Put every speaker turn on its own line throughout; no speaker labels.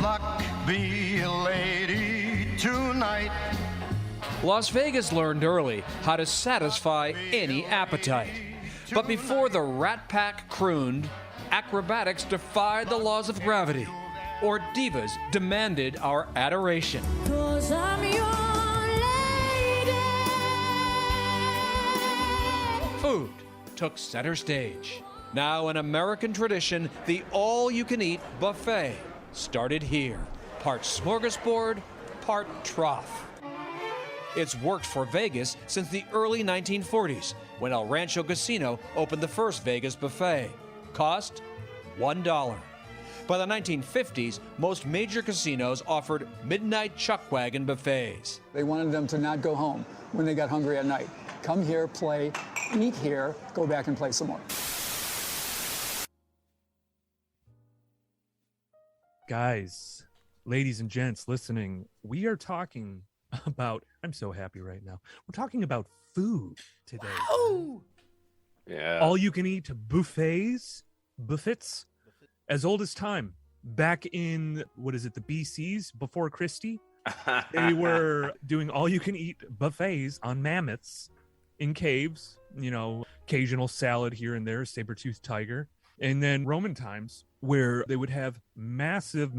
luck, be a lady tonight.
Las Vegas learned early how to satisfy any appetite. But before the Rat Pack crooned, acrobatics defied the laws of gravity, or divas demanded our adoration. 'Cause I'm your lady. Food took center stage. Now an American tradition, the all-you-can-eat buffet started here. Part smorgasbord, part trough. It's worked for Vegas since the early 1940s, when El Rancho Casino opened the first Vegas buffet. Cost $1. By the 1950s, most major casinos offered midnight chuck wagon buffets.
They wanted them to not go home when they got hungry at night. Come here, play, eat here, go back and play some more.
Guys, ladies and gents listening, we are talking about, I'm so happy right now. We're talking about food today.
Oh, yeah.
All you can eat buffets, as old as time. Back in, what is it, the BCs, before Christie? They were doing all you can eat buffets on mammoths in caves, you know, occasional salad here and there, saber-toothed tiger. And then Roman times, where they would have massive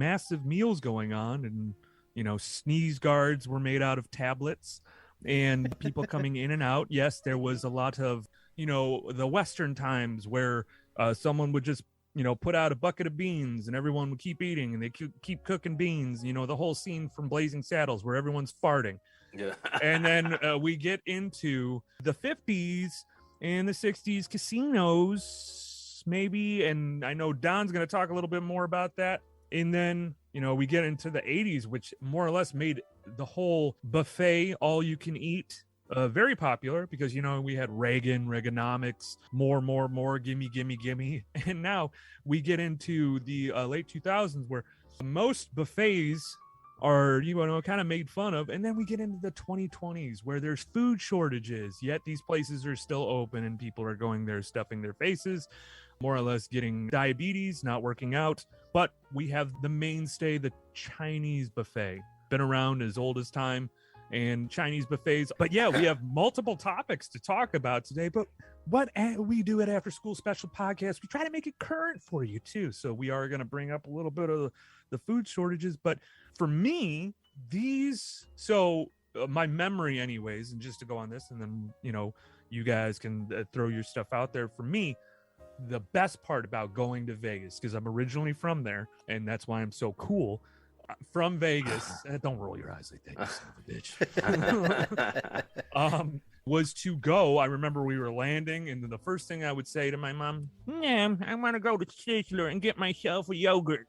meals going on, and you know, sneeze guards were made out of tablets and people coming in and out. Yes, there was a lot of, you know, the Western times where someone would just, you know, put out a bucket of beans and everyone would keep eating and they keep cooking beans. You know, the whole scene from Blazing Saddles where everyone's farting. Yeah. And then we get into the 50s and the 60s casinos, maybe. And I know Don's going to talk a little bit more about that. And then, you know, we get into the 80s, which more or less made the whole buffet, all you can eat, very popular because, you know, we had Reaganomics, more, gimme. And now we get into the late 2000s where most buffets are, you know, kind of made fun of. And then we get into the 2020s where there's food shortages, yet these places are still open and people are going there stuffing their faces, more or less getting diabetes, not working out. But we have the mainstay, the Chinese buffet, been around as old as time, and Chinese buffets. But yeah, we have multiple topics to talk about today. But what we do at After School Special Podcast, we try to make it current for you too. So we are going to bring up a little bit of the food shortages. But for me, my memory anyways, and just to go on this, and then, you know, you guys can throw your stuff out there. For me, the best part about going to Vegas, because I'm originally from there, and that's why I'm so cool. From Vegas, don't roll your eyes like that, you son of a bitch. Was to go. I remember we were landing, and the first thing I would say to my mom, "Yeah, I want to go to Sizzler and get myself a yogurt,"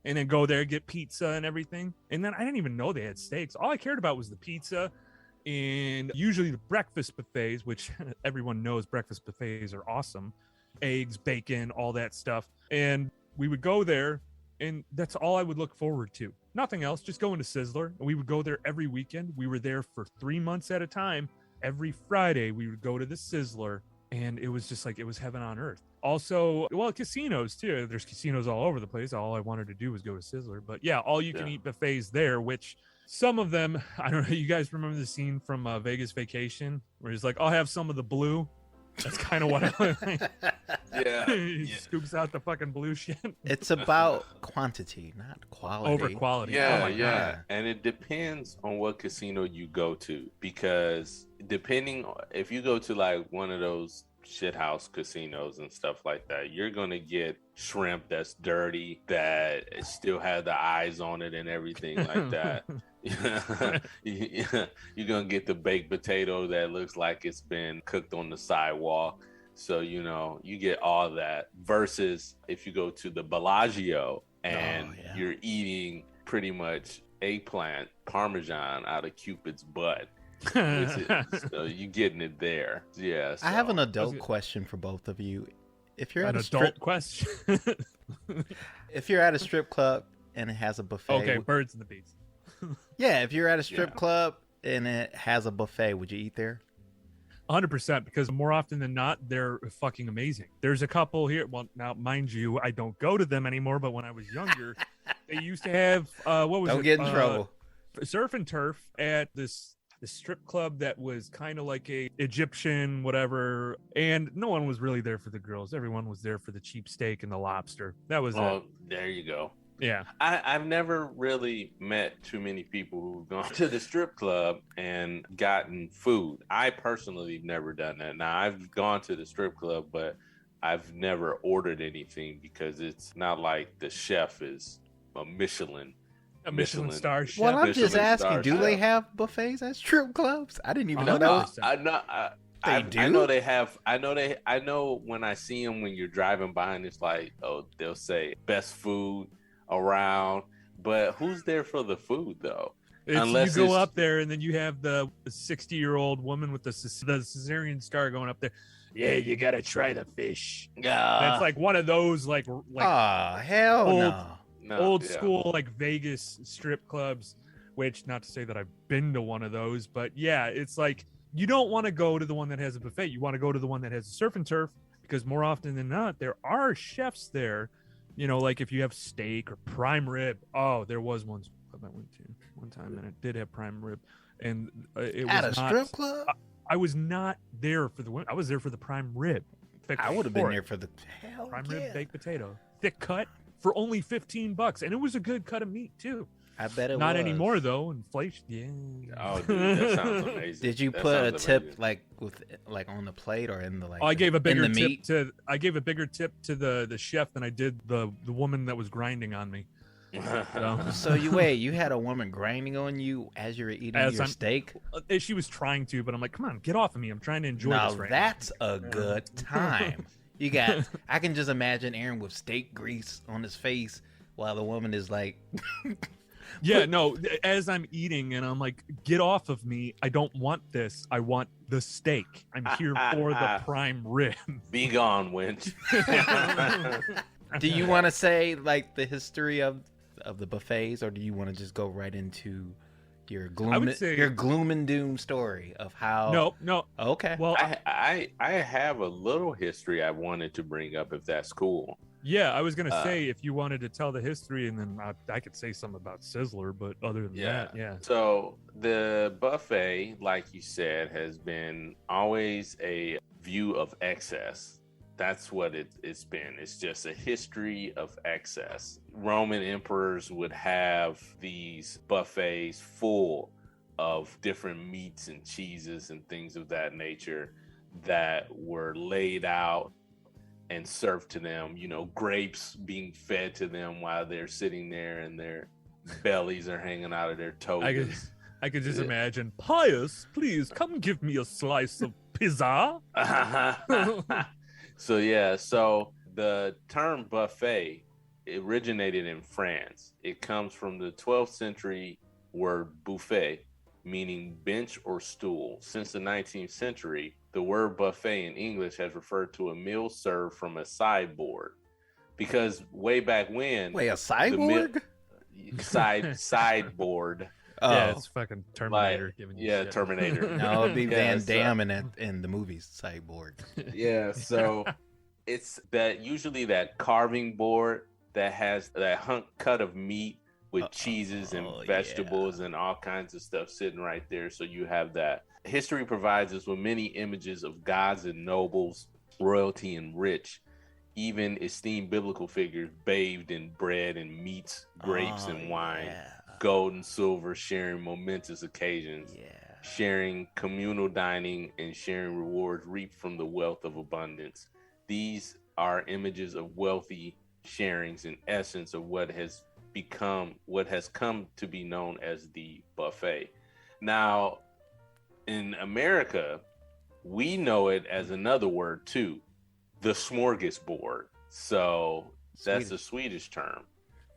and then go there, get pizza and everything. And then I didn't even know they had steaks. All I cared about was the pizza, and usually the breakfast buffets, which everyone knows breakfast buffets are awesome. Eggs, bacon, all that stuff. And we would go there, and that's all I would look forward to. Nothing else, just going to Sizzler. And we would go there every weekend. We were there for 3 months at a time. Every Friday, we would go to the Sizzler, and it was just like, it was heaven on earth. Also, well, casinos too. There's casinos all over the place. All I wanted to do was go to Sizzler. But yeah, all you can eat buffets there, which some of them, I don't know, you guys remember the scene from Vegas Vacation where he's like, I'll have some of the blue. That's kind of what I like. He scoops out the fucking blue shit.
It's about quantity, not quality.
Over quality.
Yeah, yeah. And it depends on what casino you go to, because if you go to like one of those shithouse casinos and stuff like that, you're gonna get shrimp that's dirty, that still have the eyes on it and everything like that. You're gonna get the baked potato that looks like it's been cooked on the sidewalk. So, you know, you get all that, versus if you go to the Bellagio and you're eating pretty much eggplant Parmesan out of Cupid's butt. So you're getting it there. Yeah. So.
I have an adult question for both of you. If you're
an
at
adult question,
if you're at a strip club and it has a buffet,
okay, birds and the bees.
Yeah, if you're at a strip club and it has a buffet, would you eat there?
100%, because more often than not, they're fucking amazing. There's a couple here. Well, now, mind you, I don't go to them anymore, but when I was younger, they used to have, what was it?
Don't get in trouble.
Surf and turf at the strip club that was kind of like a Egyptian whatever, and no one was really there for the girls. Everyone was there for the cheap steak and the lobster. That was it.
There you go.
Yeah.
I've never really met too many people who've gone to the strip club and gotten food. I personally have never done that. Now, I've gone to the strip club, but I've never ordered anything because it's not like the chef is a Michelin
star chef.
Well, I'm just
Michelin
asking,
star
do
chef.
they have buffets at strip clubs? I didn't even know that.
I
do?
know they have. I know when I see them when you're driving by, and it's like, oh, they'll say best food around, but who's there for the food though?
Unless you go up there and then you have the 60-year-old woman with the cesarean scar going up there. Yeah, you gotta try the fish.
Yeah,
that's like one of those like
hell
old school like Vegas strip clubs. Which, not to say that I've been to one of those, but yeah, it's like you don't want to go to the one that has a buffet. You want to go to the one that has a surf and turf, because more often than not, there are chefs there. You know, like if you have steak or prime rib. Oh, there was one club I went to one time, and it did have prime rib, and it was
at a
not,
strip club.
I was not there for I was there for the prime rib.
I would have been there for the
prime rib baked potato, thick cut for only $15, and it was a good cut of meat too.
I bet it
not
was.
anymore though. Inflation. Yeah.
Oh, dude, that sounds amazing.
Did you put a tip like on the plate or in the like?
I gave a bigger tip
meat?
to the chef than I did the woman that was grinding on me.
So you had a woman grinding on you as you were eating your steak?
She was trying to, but I'm like, come on, get off of me. I'm trying to enjoy this right
that's a good time. You got, I can just imagine Aaron with steak grease on his face while the woman is like...
Yeah, no, as I'm eating and I'm like, get off of me. I don't want this. I want the steak. I'm here for the prime rib.
Be gone, wench.
Do you want to say like the history of the buffets, or do you want to just go right into your gloom and doom story of how?
No.
Okay.
Well, I have a little history I wanted to bring up, if that's cool.
Yeah, I was gonna say if you wanted to tell the history, and then I could say something about Sizzler, but other than that, yeah.
So the buffet, like you said, has been always a view of excess. That's what it's been. It's just a history of excess. Roman emperors would have these buffets full of different meats and cheeses and things of that nature that were laid out and served to them, you know, grapes being fed to them while they're sitting there and their bellies are hanging out of their toes.
I could just imagine, Pius, please come give me a slice of pizza.
So the term buffet originated in France. It comes from the 12th century word buffet, meaning bench or stool. Since the 19th century, the word buffet in English has referred to a meal served from a sideboard. Because way back when...
Wait, a sideboard?
Sideboard.
Oh.
Yeah, it's fucking Terminator giving you shit.
Terminator.
No, it'd be Van Damme in the movies, Sideboard.
Yeah, so it's usually that carving board that has that hunk cut of meat with cheeses and vegetables and all kinds of stuff sitting right there. So you have that. History provides us with many images of gods and nobles, royalty and rich, even esteemed biblical figures bathed in bread and meats, grapes and wine, gold and silver, sharing momentous occasions, sharing communal dining, and sharing rewards reaped from the wealth of abundance. These are images of wealthy sharings and essence of what has come to be known as the buffet. Now, in America, we know it as another word too, the smorgasbord. So that's a Swedish term.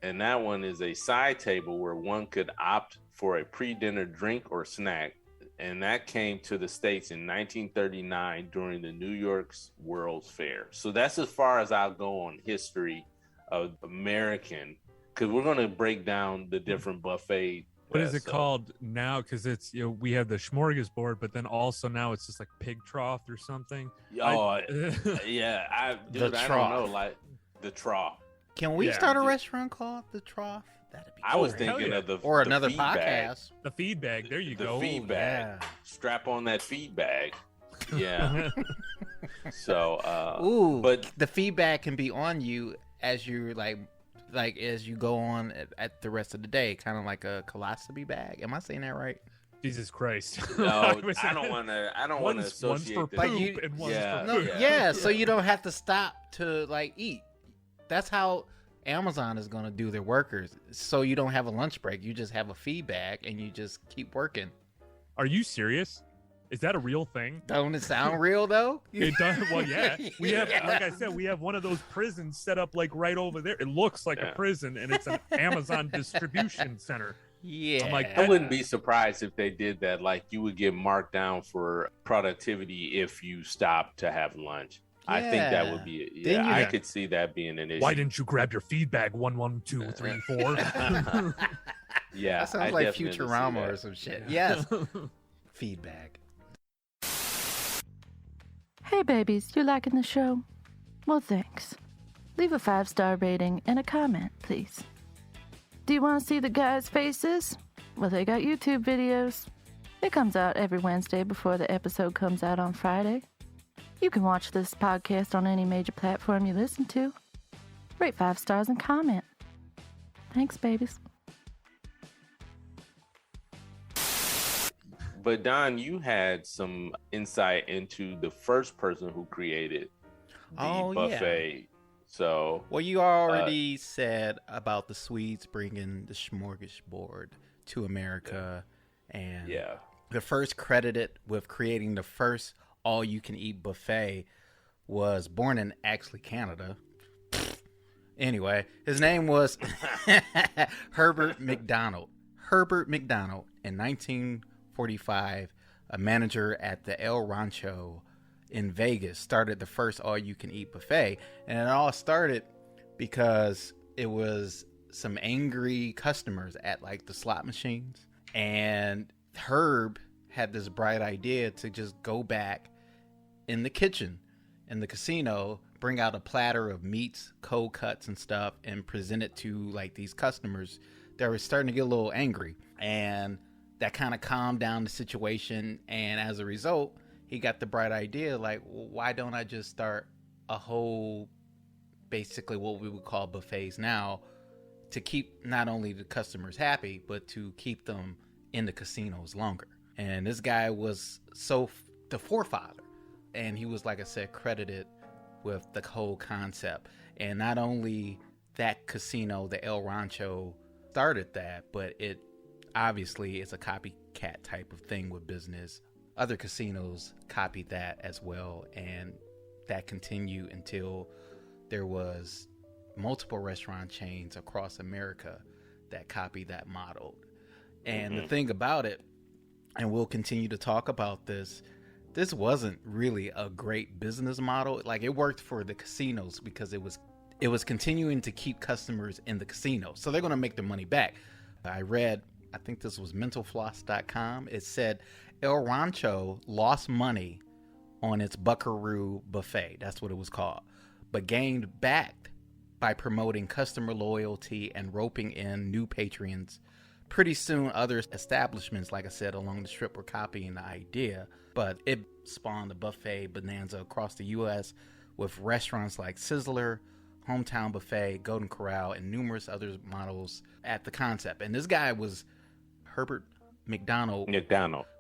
And that one is a side table where one could opt for a pre-dinner drink or snack. And that came to the States in 1939 during the New York's World's Fair. So that's as far as I'll go on history of American, because we're going to break down the different buffet
What is it called now? Because it's we have the smorgasbord, but then also now it's just like pig trough or something.
Oh, yeah. I don't know, like the trough.
Can we start a restaurant called the Trough? That'd be.
I was thinking of
another
feed
podcast.
Bag.
The feed bag. There you go.
The feed bag. Yeah. Strap on that feed bag. Yeah. So, but
the feedback can be on you as you like as you go on at the rest of the day, kind of like a colostomy bag. Am I saying that right?
Jesus Christ!
No, I don't want to associate
one's for poop and one's for food.
Yeah, so you don't have to stop to like eat. That's how Amazon is going to do their workers. So you don't have a lunch break. You just have a feed bag and you just keep working.
Are you serious? Is that a real thing?
Don't it sound real though?
It does. Well, yeah. We have, like I said, we have one of those prisons set up like right over there. It looks like a prison, and it's an Amazon distribution center.
Yeah.
I'm like, I wouldn't be surprised if they did that. Like, you would get marked down for productivity if you stopped to have lunch. Yeah. I think that would be. Yeah, I could see that being an issue.
Why didn't you grab your feed bag? 1, 1, 2, 3, 4.
Yeah,
that sounds like Futurama or some shit. Yes. Feed bag.
Hey babies, you liking the show? Well, thanks. Leave a 5-star rating and a comment, please. Do you want to see the guys' faces? Well, they got YouTube videos. It comes out every Wednesday before the episode comes out on Friday. You can watch this podcast on any major platform you listen to. Rate 5 stars and comment. Thanks, babies.
But Don, you had some insight into the first person who created the buffet. Yeah. So,
well, you already said about the Swedes bringing the smorgasbord to America, and the first credited with creating the first all-you-can-eat buffet was born in actually Canada. Anyway, his name was Herbert McDonald. Herbert McDonald in 1945, a manager at the El Rancho in Vegas, started the first all-you-can-eat buffet. And it all started because it was some angry customers at like the slot machines. And Herb had this bright idea to just go back in the kitchen in the casino, bring out a platter of meats, cold cuts and stuff, and present it to like these customers that were starting to get a little angry. And that kind of calmed down the situation. And as a result, he got the bright idea, like, why don't I just start a whole, basically what we would call buffets now, to keep not only the customers happy, but to keep them in the casinos longer. And this guy was the forefather. And he was, like I said, credited with the whole concept. And not only that casino, the El Rancho, started that, but it obviously is a copycat type of thing with business. Other casinos copied that as well, and that continued until there was multiple restaurant chains across America that copied that model. And the thing about it, and we'll continue to talk about this wasn't really a great business model. Like, it worked for the casinos because it was continuing to keep customers in the casino, so they're going to make their money back. I read, I think this was mentalfloss.com. It said El Rancho lost money on its Buckaroo buffet. That's what it was called. But gained back by promoting customer loyalty and roping in new patrons. Pretty soon, other establishments, like I said, along the strip were copying the idea. But it spawned a buffet bonanza across the U.S. with restaurants like Sizzler, Hometown Buffet, Golden Corral, and numerous other models at the concept. And this guy was Herbert McDonald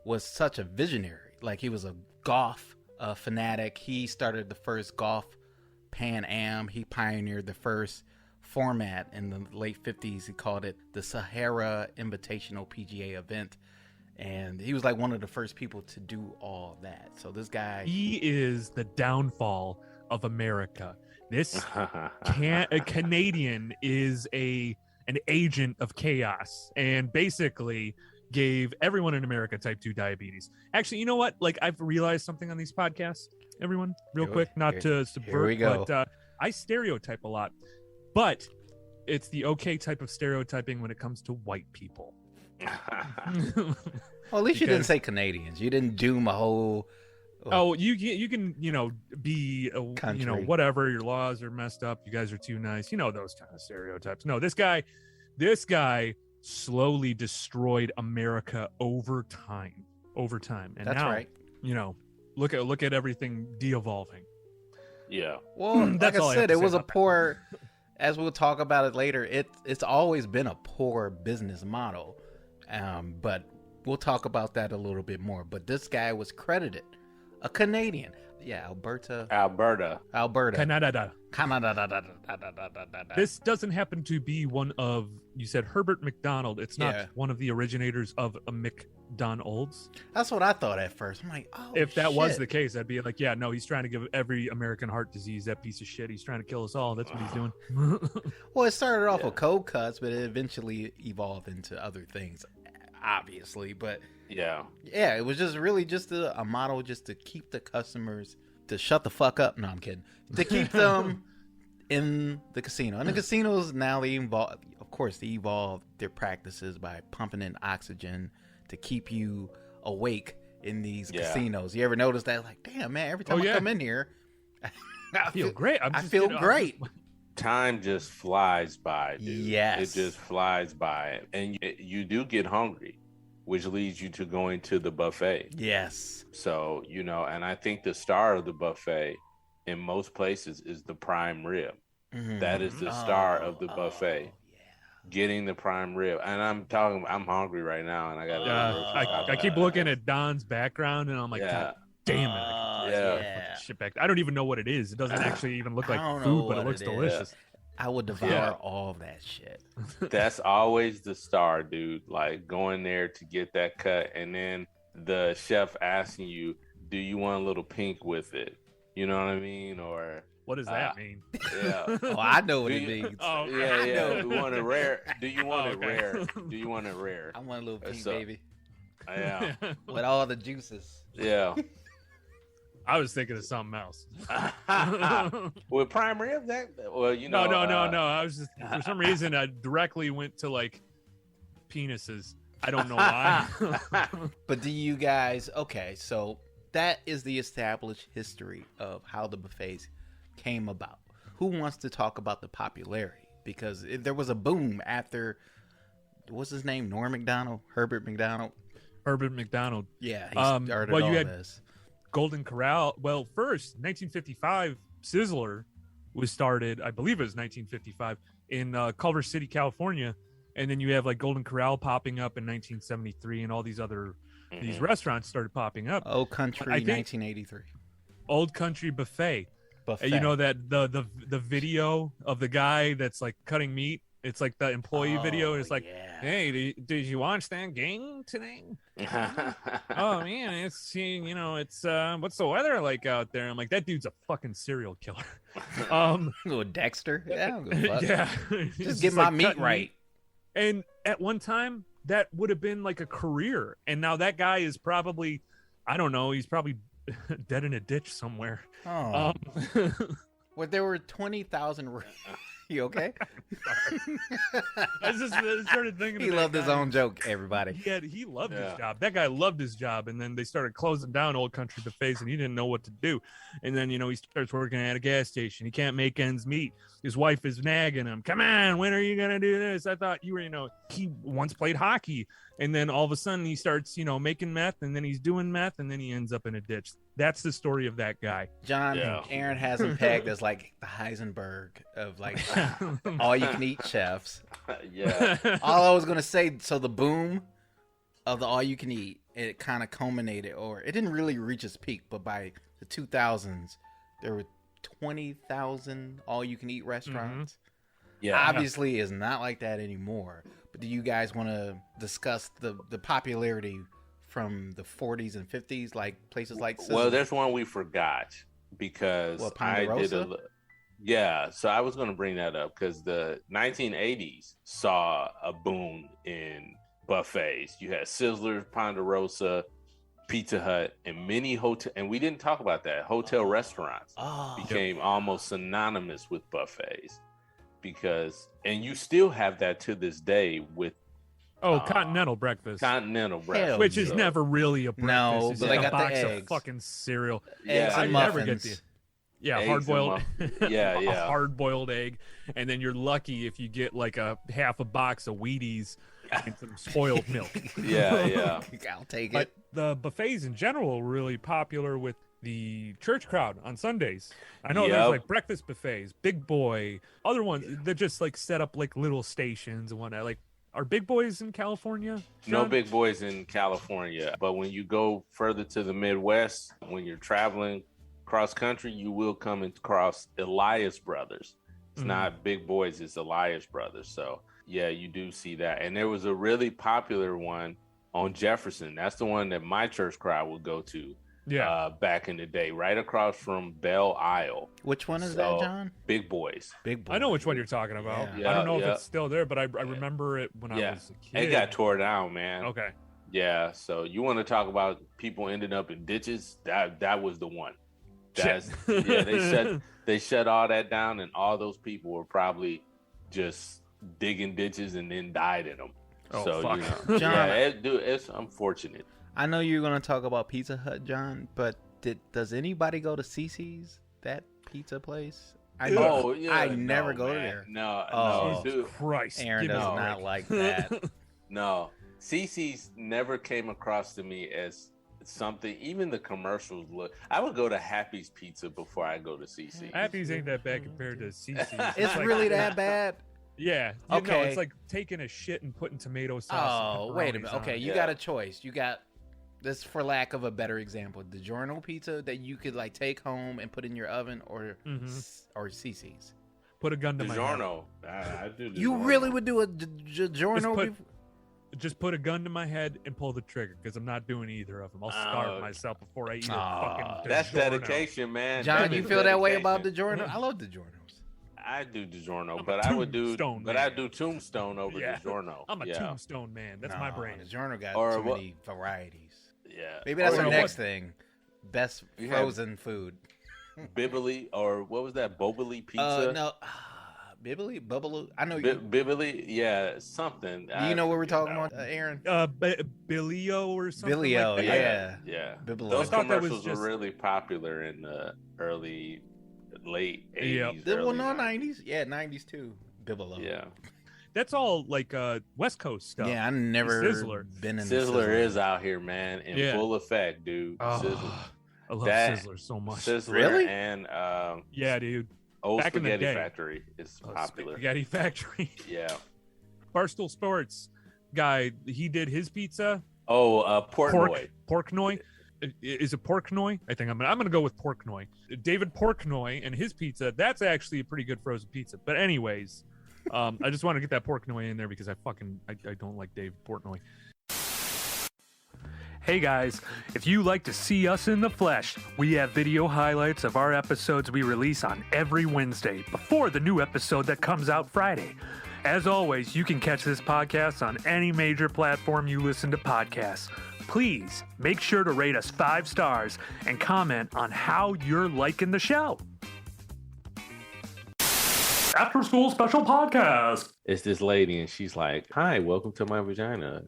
was such a visionary. Like, he was a golf fanatic. He started the first golf Pan Am. He pioneered the first format in the late 50s. He called it the Sahara Invitational PGA event. And he was like one of the first people to do all that. So this guy,
he is the downfall of America. This a Canadian is an agent of chaos, and basically gave everyone in America type 2 diabetes. Actually, you know what? Like, I've realized something on these podcasts, everyone, real quick, not to subvert, but I stereotype a lot. But it's the okay type of stereotyping when it comes to white people.
Well, at least you didn't say Canadians. You didn't doom a whole.
Oh, you can be
Country.
whatever, your laws are messed up, you guys are too nice, those kind of stereotypes. No, this guy slowly destroyed America over time, and
that's
now
right.
Look at everything de-evolving.
Yeah.
Well,
That's
like
all
I
I have
said,
to
it
say
was a
about that.
poor. As we'll talk about it later, it's always been a poor business model, but we'll talk about that a little bit more. But this guy was credited, a Canadian. Yeah, Alberta.
Canada.
Canada.
This doesn't happen to be one of, you said Herbert McDonald. It's not
Yeah.
one of the originators of a McDonald's.
That's what I thought at first. I'm like, oh,
If that was
shit.
the case, I'd be like, yeah, no, he's trying to give every American heart disease, that piece of shit. He's trying to kill us all. That's what he's doing.
Well, it started off with cold cuts, but it eventually evolved into other things, obviously. But
Yeah.
yeah, it was just really just a model just to keep the customers to shut the fuck up. No, I'm kidding. To keep them in the casino. And the casinos now, they evolve their practices by pumping in oxygen to keep you awake in these casinos. You ever notice that? Like, damn, man, every time I come in here,
I feel great.
I feel great.
Time just flies by, dude.
Yes.
It just flies by. And you do get hungry, which leads you to going to the buffet.
Yes.
So, and I think the star of the buffet in most places is the prime rib.
Mm-hmm.
That is the star of the buffet. Getting the prime rib. And I'm hungry right now, and I got
I keep looking at Don's background, and I'm like, God damn it.
Yeah.
Shit back. I don't even know what it is. It doesn't actually even look like
I don't know
food, but
what
it looks
it is.
delicious.
I would devour all that shit.
That's always the star, dude. Like going there to get that cut, and then the chef asking you, do you want a little pink with it? You know what I mean? Or
What does that mean?
yeah.
Oh, I know what it means.
Oh,
Yeah. Do you want it rare? Do you want it
okay.
rare? Do you want it rare?
I want a little pink,
So-
baby,
Yeah.
with all the juices.
Yeah.
I was thinking of something else.
With prime rib,
No. I was just, for some reason, I directly went to like penises. I don't know why.
But do you guys? Okay, so that is the established history of how the buffets came about. Who wants to talk about the popularity? Because there was a boom after. What's his name? Norm McDonald, Herbert McDonald.
Herbert McDonald.
Yeah, he started
well,
all
you had
this.
Golden Corral. Well, first, 1955, Sizzler was started, I believe it was 1955, in Culver City, California. And then you have like Golden Corral popping up in 1973, and all these other these restaurants started popping up.
Old Country,
I think-
1983.
Old Country Buffet.
Buffet.
You know that the video of the guy that's like cutting meat. It's like the employee video. And it's like, hey, did you watch that game today? Oh man, it's it's what's the weather like out there? I'm like, that dude's a fucking serial killer.
Little Dexter. Yeah, I don't give a fuck.
Yeah,
Just get my
like
meat
cutting
right.
And at one time, that would have been like a career. And now that guy is probably, I don't know, he's probably dead in a ditch somewhere.
Oh. Well, there were 20,000. You okay?
I just started thinking.
He
of that
loved his
guy.
own joke, everybody.
He loved his job. That guy loved his job, and then they started closing down Old Country Buffets, and he didn't know what to do. And then he starts working at a gas station. He can't make ends meet. His wife is nagging him. Come on, when are you gonna do this? I thought you were, he once played hockey, and then all of a sudden he starts, making meth, and then he's doing meth, and then he ends up in a ditch. That's the story of that guy.
John, Aaron has him pegged as like the Heisenberg of like all you can eat chefs.
Yeah.
All I was gonna say, so the boom of the all you can eat, it kind of culminated, or it didn't really reach its peak, but by the 2000s, there were 20,000 all you can eat restaurants.
Yeah.
Obviously, it's not like that anymore. But do you guys want to discuss the popularity from the 40s and 50s, like places like Sizzler?
Well, there's one we forgot because I did so I was going to bring that up because the 1980s saw a boom in buffets. You had Sizzler, Ponderosa, Pizza Hut, and many hotel, and we didn't talk about that. Hotel restaurants became almost synonymous with buffets and you still have that to this day with
Oh, continental breakfast.
Continental breakfast.
Which is never really a breakfast.
No,
it's
but
just
they
a
got the
box of
eggs.
fucking cereal.
Eggs
I
and
never
muffins.
get the
Eggs
hard-boiled
and yeah,
a
yeah.
hard-boiled egg, and then you're lucky if you get like a half a box of Wheaties and some spoiled milk.
Yeah.
I'll take
But
it.
the buffets in general are really popular with the church crowd on Sundays. I know
Yep.
there's like breakfast buffets, Big Boy, other ones that just like set up like little stations and whatnot. Like, are Big Boys in California?
No
John?
Big Boys in California, but when you go further to the Midwest, when you're traveling cross country, you will come across Elias Brothers. It's not Big Boys, it's Elias Brothers. So yeah, you do see that. And there was a really popular one on Jefferson. That's the one that my church crowd would go to. Back in the day, right across from Belle Isle.
Which one is that, John?
Big Boys.
Big Boys.
I know which one you're talking about.
Yeah.
I don't know if
Yeah.
it's still there, but I remember it when I was a kid.
It got tore down, man.
Okay.
Yeah, so you want to talk about people ending up in ditches? That was the one. That's they shut all that down, and all those people were probably just digging ditches and then died in them.
Oh,
so
fuck.
you know,
John,
it's unfortunate.
I know you're going to talk about Pizza Hut, John, but does anybody go to Cece's, that pizza place? I never go there.
No, dude.
Christ.
Aaron does not like that.
No, Cece's never came across to me as something. Even the commercials look. I would go to Happy's Pizza before I go to Cece's.
Happy's ain't that bad compared to Cece's.
It's
like,
really that bad?
Yeah.
Okay.
It's like taking a shit and putting tomato sauce.
Oh,
and
wait a
pepperonis
minute.
on
Okay,
it.
you got a choice. You got this, for lack of a better example, DiGiorno pizza that you could like take home and put in your oven, or Cece's.
Put a gun to my head.
DiGiorno. I do.
You
DiGiorno.
really would do a DiGiorno?
Just put a gun to my head and pull the trigger, because I'm not doing either of them. I'll starve myself before I eat a fucking
That's
DiGiorno.
dedication, man.
John,
That
you
is
feel that way about
dedication.
DiGiorno? I love DiGiornos.
I do DiGiorno,
I'm
but
a
I would do
Tombstone
but
man.
I do Tombstone over DiGiorno.
I'm a Tombstone man. That's my brand.
DiGiorno got
Or
too
what-
many varieties.
Yeah.
Maybe that's
Or
our
you
next
have
thing. Best
You have-
frozen food.
Bibbly, or what was that? Boboli pizza?
No. Bibbly? Bubbaloo? I know you.
Bibbly? Yeah, something.
Do you know what we're talking about, Aaron?
Billio or something
Billio,
like that.
yeah.
Yeah.
Bibble.
Those
I thought that was
commercials
just-
were really popular in the late 80s.
Well,
early
no,
90s.
90s. Yeah, 90s too. Bibble.
Yeah.
That's all like West Coast stuff.
Yeah, I never
Sizzler.
been in
Sizzler is out here, man, in
Yeah.
full effect, dude.
Oh,
Sizzler.
I love
That-
Sizzler so much.
Sizzler
Really?
and
Yeah, dude.
Old
Back in the
Spaghetti
day.
Factory is popular.
Spaghetti Factory.
Yeah.
Barstool Sports guy, he did his pizza.
Oh, Portnoy.
Porknoy. Is it Porknoy? I think I'm gonna go with Porknoy. David Porknoy and his pizza. That's actually a pretty good frozen pizza. But anyways, I just want to get that Porknoy in there because I don't like David Portnoy. Hey guys, if you like to see us in the flesh, we have video highlights of our episodes we release on every Wednesday before the new episode that comes out Friday. As always, you can catch this podcast on any major platform you listen to podcasts. Please make sure to rate us 5 stars and comment on how you're liking the show. After School Special Podcast.
It's this lady, and she's like, "Hi, welcome to my vagina."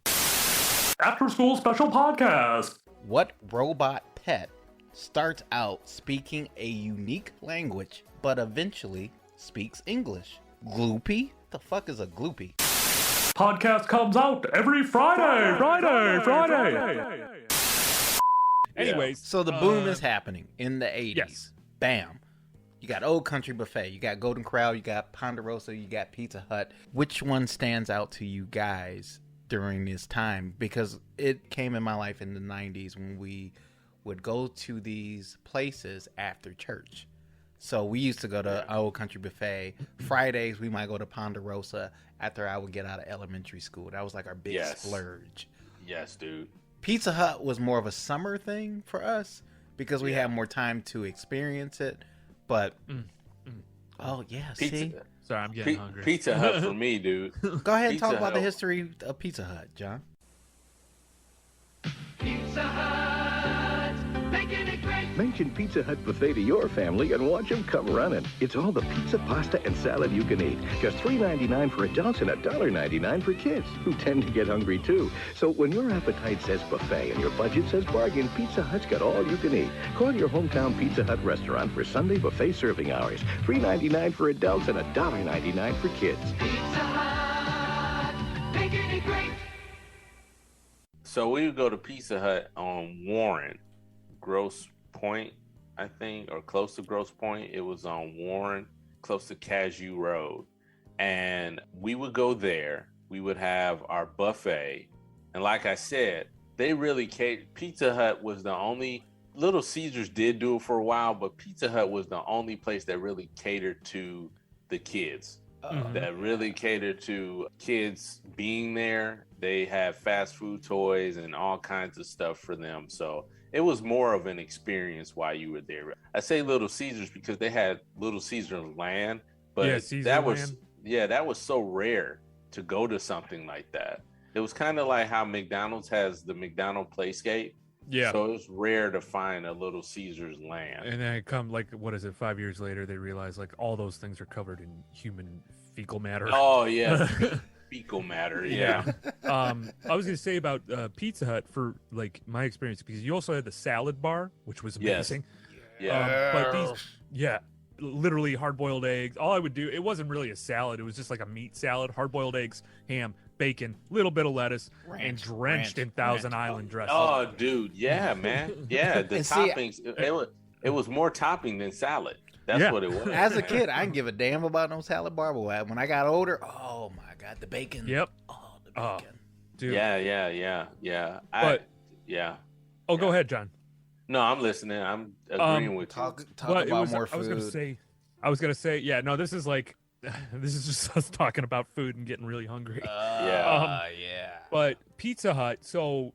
After School Special Podcast.
What robot pet starts out speaking a unique language, but eventually speaks English? Gloopy? The fuck is a gloopy?
Podcast comes out every Friday. Anyways,
So the boom is happening in the 80s.
Yes.
Bam. You got Old Country Buffet, you got Golden Corral, you got Ponderosa, you got Pizza Hut. Which one stands out to you guys during this time? Because it came in my life in the 90s when we would go to these places after church. So we used to go to Old Country Buffet. Fridays, we might go to Ponderosa after I would get out of elementary school. That was like our big splurge.
Yes, dude.
Pizza Hut was more of a summer thing for us because we had more time to experience it. But, oh, yeah, see?
Sorry, I'm getting hungry.
Pizza Hut for me, dude.
Go ahead and
Pizza
talk about the
Hut.
history of Pizza Hut, John.
Pizza Hut, making it great Mention Pizza Hut Buffet to your family and watch them come running. It's all the pizza, pasta, and salad you can eat. Just $3.99 for adults and $1.99 for kids, who tend to get hungry too. So when your appetite says buffet and your budget says bargain, Pizza Hut's got all you can eat. Call your hometown Pizza Hut restaurant for Sunday buffet serving hours. $3.99 for adults and $1.99 for kids.
Pizza Hut, making it great.
So we would go to Pizza Hut on Warren, Grosse Point, I think, or close to Grosse Point. It was on Warren, close to Cashew Road. And we would go there. We would have our buffet. And like I said, they really catered. Pizza Hut was the only, Little Caesars did do it for a while, but Pizza Hut was the only place that really catered to the kids. That really catered to kids being there. They had fast food toys and all kinds of stuff for them. So it was more of an experience while you were there. I say Little Caesars because they had Little Caesars land, but that was so rare to go to something like that. It was kind of like how McDonald's has the McDonald Playscape.
Yeah.
So it's rare to find a Little Caesars land.
And then it come like, what is it, 5 years later, they realize like all those things are covered in human fecal matter.
Oh yeah. Fecal matter. Yeah.
I was going to say about Pizza Hut for like my experience, because you also had the salad bar, which was amazing.
Yeah.
But literally hard-boiled eggs. All I would do, it wasn't really a salad. It was just like a meat salad, hard-boiled eggs, ham, bacon, little bit of lettuce, and drenched in Thousand Island dressing.
Oh, dude. Yeah, man. Yeah. The toppings, it was more topping than salad. That's what it was.
As a kid, I didn't give a damn about no salad bar, but when I got older, oh my God, the bacon.
Yep.
Oh, the bacon.
Dude.
Yeah.
Oh, go ahead, John.
No, I'm listening. I'm agreeing with you.
Talk about more food.
I was gonna say, yeah, no, this is just us talking about food and getting really hungry.
Yeah.
But Pizza Hut, so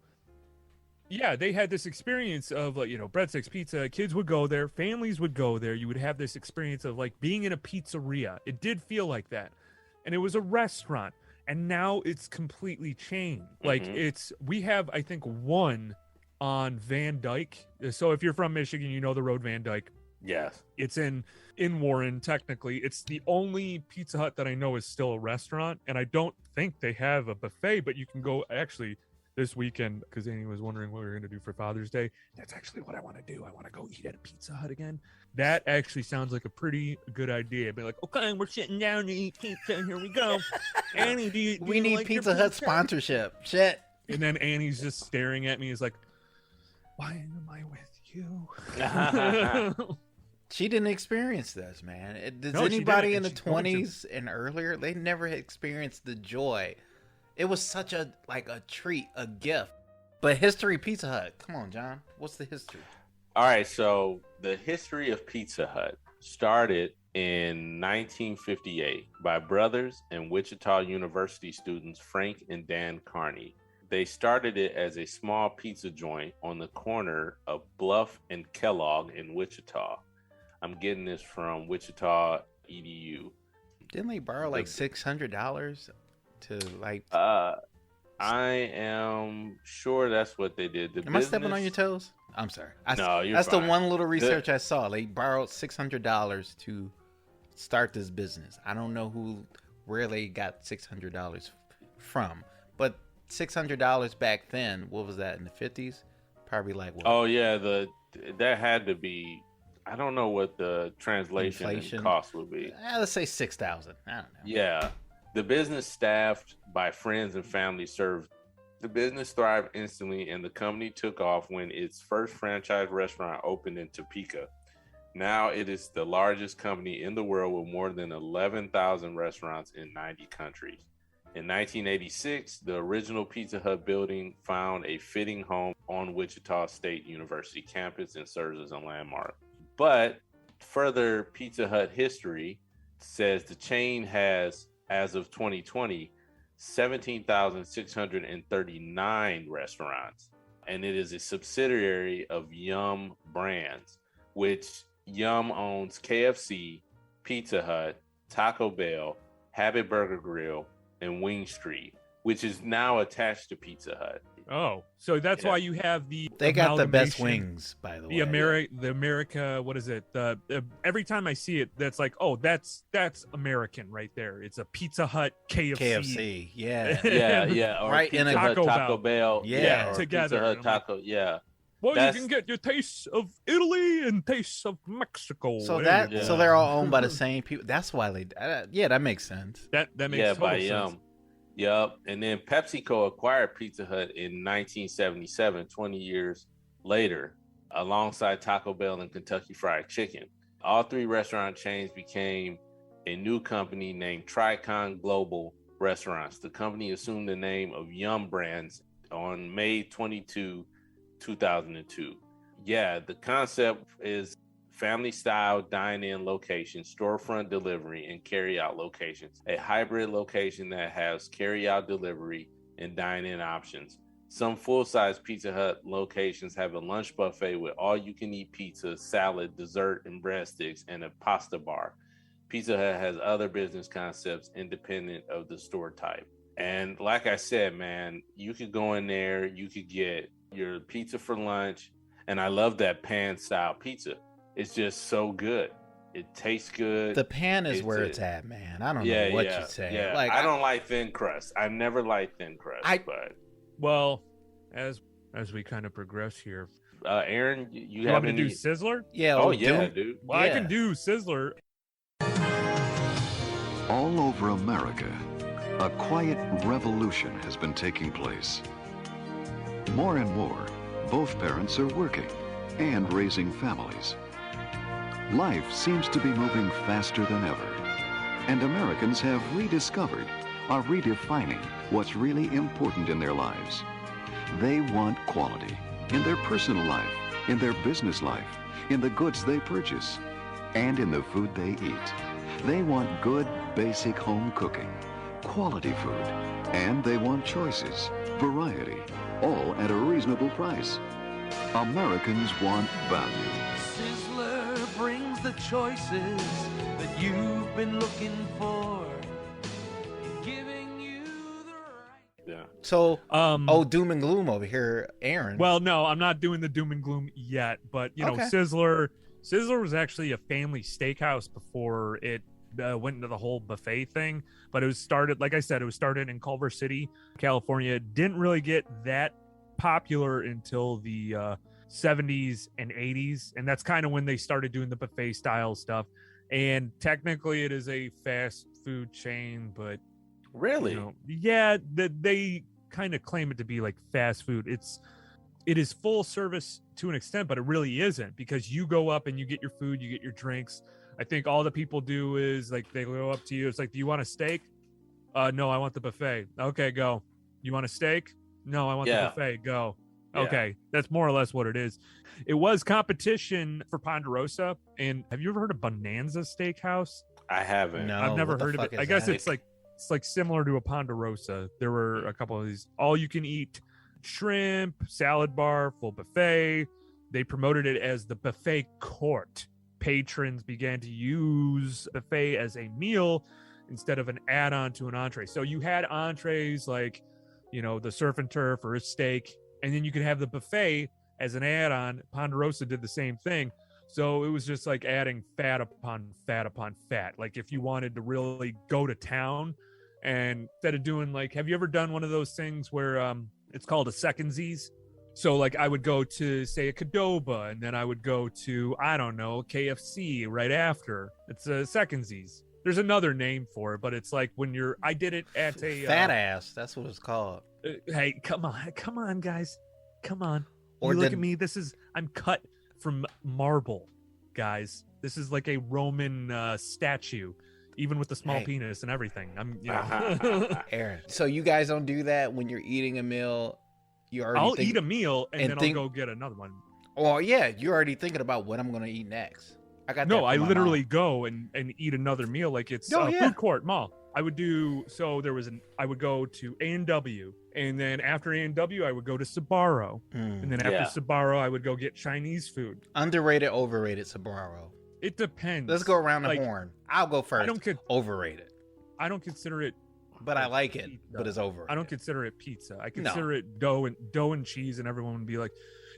yeah, they had this experience of like, breadsticks, pizza. Kids would go there, families would go there. You would have this experience of like being in a pizzeria. It did feel like that, and it was a restaurant. And now it's completely changed. Like we have, I think, one on Van Dyke. So if you're from Michigan, you know the road Van Dyke.
Yes.
It's in Warren, technically. It's the only Pizza Hut that I know is still a restaurant. And I don't think they have a buffet, but you can go actually this weekend, because Annie was wondering what we were going to do for Father's Day. That's actually what I want to do. I want to go eat at a Pizza Hut again. That actually sounds like a pretty good idea. I'd be like, okay, we're sitting down to eat pizza. Here we go. Annie, do you
need
like
Pizza Hut sponsorship. Shit.
And then Annie's just staring at me. Is like, why am I with you?
She didn't experience this, man. Does anybody in the 20s and earlier, they never experienced the joy. It was such a treat, a gift. But history Pizza Hut. Come on, John. What's the history?
All right, so the history of Pizza Hut started in 1958 by brothers and Wichita University students Frank and Dan Carney. They started it as a small pizza joint on the corner of Bluff and Kellogg in Wichita. I'm getting this from Wichita EDU.
Didn't they borrow like $600 to like?
I am sure that's what they did.
Am I stepping on your toes? I'm sorry.
No, you're
That's
fine.
the one little research I saw. They borrowed $600 to start this business. I don't know where they got $600 from, but $600 back then. What was that in the 50s? Probably like what?
Oh yeah, that had to be. I don't know what the translation cost would be.
Let's say 6,000. I don't know.
Yeah. The business staffed by friends and family served. The business thrived instantly, and the company took off when its first franchise restaurant opened in Topeka. Now it is the largest company in the world with more than 11,000 restaurants in 90 countries. In 1986, the original Pizza Hut building found a fitting home on Wichita State University campus and serves as a landmark. But further Pizza Hut history says the chain has, as of 2020, 17,639 restaurants, and it is a subsidiary of Yum Brands, which Yum owns KFC, Pizza Hut, Taco Bell, Habit Burger Grill, and Wing Street, which is now attached to Pizza Hut.
Oh, so that's why you have the
They got the best
amalgamation,
wings, by the
the
way.
The America, what is it? Every time I see it, that's like, oh, that's American right there. It's a Pizza Hut,
KFC, yeah.
Yeah. Or
Right,
Pizza
in a
Hut,
Taco
Taco Bell.
Yeah,
or
together.
Pizza Hut,
And I'm like,
Taco, yeah.
Well,
That's-
you can get your tastes of Italy and tastes of Mexico.
So
There
that
you go.
so they're all owned by the same people. That's why they. Yeah, that makes sense.
that makes
yeah,
total
by
sense.
Yum. Yep. And then PepsiCo acquired Pizza Hut in 1977, 20 years later, alongside Taco Bell and Kentucky Fried Chicken. All three restaurant chains became a new company named Tricon Global Restaurants. The company assumed the name of Yum Brands on May 22, 2002. Yeah, the concept is family-style dine-in location, storefront delivery, and carry-out locations. A hybrid location that has carry-out delivery and dine-in options. Some full-size Pizza Hut locations have a lunch buffet with all-you-can-eat pizza, salad, dessert, and breadsticks, and a pasta bar. Pizza Hut has other business concepts independent of the store type. And like I said, man, you could go in there, you could get your pizza for lunch, and I love that pan-style pizza. It's just so good. It tastes good.
The pan is where it's at, man. I don't know what you say.
Yeah.
Like
I don't like thin crust. I've never liked thin crust. But
well, as we kind of progress here,
Aaron, you
want
have
me to
any?
do Sizzler?
Yeah.
Oh yeah, dude.
Well, I can do Sizzler.
All over America, a quiet revolution has been taking place. More and more, both parents are working and raising families. Life seems to be moving faster than ever, and Americans have rediscovered, are redefining what's really important in their lives. They want quality in their personal life, in their business life, in the goods they purchase, and in the food they eat. They want good, basic home cooking, quality food, and they want choices, variety, all at a reasonable price. Americans want value.
Sizzler brings the choices that you've been looking for, giving you the right.
Yeah.
So, doom and gloom over here, Aaron.
Well, no, I'm not doing the doom and gloom yet, but you know, Sizzler was actually a family steakhouse before it went into the whole buffet thing. But it was started, like I said, it was started in Culver City, California. It didn't really get that popular until the 70s and 80s, and that's kind of when they started doing the buffet style stuff. And technically it is a fast food chain, but
really,
you know, yeah, they kind of claim it to be like fast food. It is full service to an extent, but it really isn't, because you go up and you get your food, you get your drinks. I think all the people do is like they go up to you, it's like, do you want a steak? No, I want the buffet. Okay, go. You want a steak? No, I want the buffet. Go.
Yeah.
Okay, that's more or less what it is. It was competition for Ponderosa. And have you ever heard of Bonanza Steakhouse?
I haven't.
No,
I've never
what the
heard of
fuck
it.
is
I guess
that?
it's like similar to a Ponderosa. There were a couple of these all-you-can-eat shrimp, salad bar, full buffet. They promoted it as the buffet court. Patrons began to use buffet as a meal instead of an add-on to an entree. So you had entrees like, you know, the surf and turf or a steak, and then you could have the buffet as an add-on. Ponderosa did the same thing. So it was just like adding fat upon fat upon fat. Like if you wanted to really go to town, and instead of doing like, have you ever done one of those things where it's called a secondsies? So like I would go to say a Qdoba, and then I would go to, I don't know, KFC right after. It's a secondsies. There's another name for it, but it's like when I did it at a
fat ass. That's what it's called.
Hey, come on, guys, come on.
Or
look at me. I'm cut from marble, guys. This is like a Roman statue, even with the small penis and everything.
Aaron. So you guys don't do that when you're eating a meal.
I'll eat a meal and then I'll go get another one.
Oh yeah, you're already thinking about what I'm gonna eat next.
I literally go and eat another meal like it's food court mall. I would do I would go to A&W, and then after A&W I would go to Sbarro, and then after Sbarro I would go get Chinese food.
Underrated, overrated Sbarro.
It depends.
Let's go around the horn. I'll go first. Overrated.
I don't consider it
But I like it,
pizza.
but it's over.
I don't consider it pizza. I consider it dough and cheese, and everyone would be like,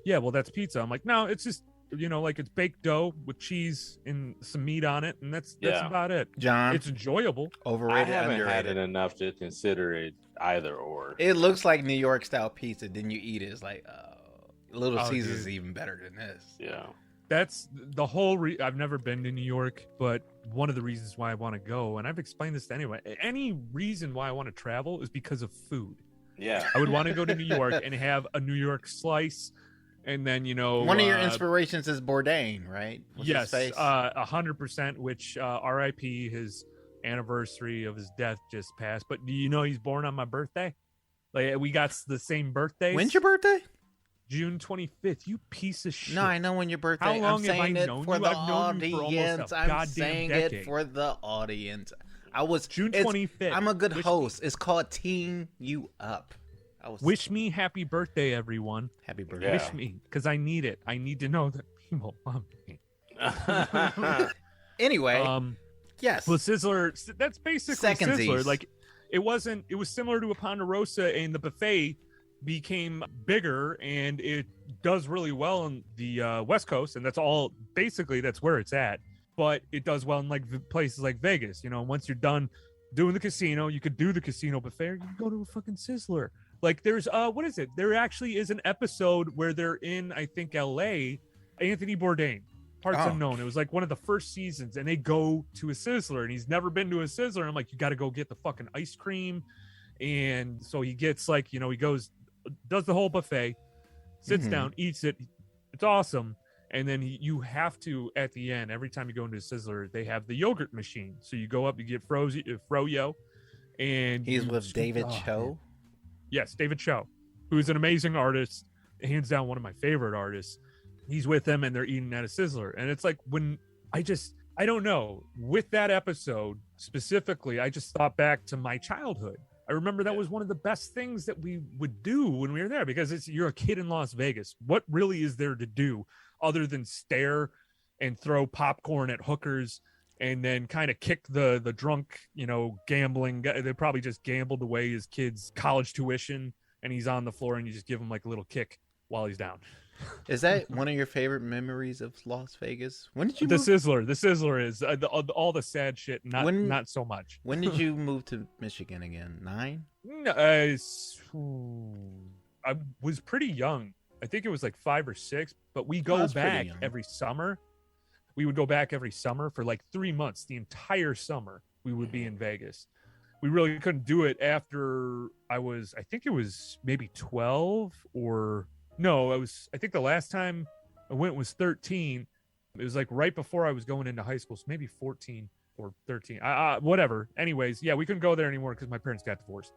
yeah, well, that's pizza. I'm like, no, it's just, like it's baked dough with cheese and some meat on it, and that's about it.
John,
it's enjoyable.
Overrated,
I haven't
underrated.
had it enough to consider it either or.
It looks like New York style pizza. Then you eat it. It's like, Little Caesars is even better than this.
Yeah.
That's the whole I've never been to New York, but one of the reasons why I want to go, and I've explained this to anyone, any reason why I want to travel is because of food.
Yeah.
I would want to go to New York and have a New York slice, and then,
one of your inspirations is Bourdain, right? What's
yes,
his face?
100%, which RIP, his anniversary of his death just passed. But do you know he's born on my birthday? Like, we got the same birthdays.
When's your birthday?
June 25th. You piece of shit.
No, I know when your birthday.
How long
I'm saying
have I
it
known
for
you?
the
I've known you for almost
audience.
a
I'm
goddamn
saying
decade.
it for the audience. I was
June 25th.
I'm a good host. It's called Teeing You Up.
Wish me happy birthday, everyone.
Happy birthday.
Yeah.
Wish me, because I need it. I need to know that people love me.
Anyway, yes.
Well, Sizzler, that's basically
Secondsies.
Sizzler. Like, it was similar to a Ponderosa, and the buffet became bigger, and it does really well on the West Coast, and that's where it's at. But it does well in like places like Vegas. Once you're done doing the casino, you could do the casino buffet, or you can go to a fucking Sizzler. Like, there's what is it? There actually is an episode where they're in, I think, LA, Anthony Bourdain, Parts Unknown. It was like one of the first seasons, and they go to a Sizzler, and he's never been to a Sizzler. And I'm like, you got to go get the fucking ice cream. And so he gets he goes, does the whole buffet, sits down, eats it. It's awesome. And then you have to, at the end, every time you go into a Sizzler, they have the yogurt machine. So you go up, you get Froyo, and
he's with David Cho.
Yes, David Cho, who's an amazing artist, hands down one of my favorite artists. He's with them, and they're eating at a Sizzler. And it's like, when I don't know, with that episode specifically, I just thought back to my childhood. I remember that was one of the best things that we would do when we were there, because you're a kid in Las Vegas. What really is there to do other than stare and throw popcorn at hookers and then kind of kick the drunk, gambling guy? They probably just gambled away his kid's college tuition, and he's on the floor, and you just give him like a little kick while he's down.
Is that one of your favorite memories of Las Vegas? When did you move?
Sizzler? The Sizzler is all the sad shit. Not so much.
When did you move to Michigan again? 9?
No, I was pretty young. I think it was like 5 or 6. But we go back every summer. We would go back every summer for like 3 months. The entire summer we would be in Vegas. We really couldn't do it after I think it was maybe 12 or. No, I think the last time I went was 13. It was like right before I was going into high school, so maybe 14 or 13. Whatever. Anyways, yeah, we couldn't go there anymore because my parents got divorced.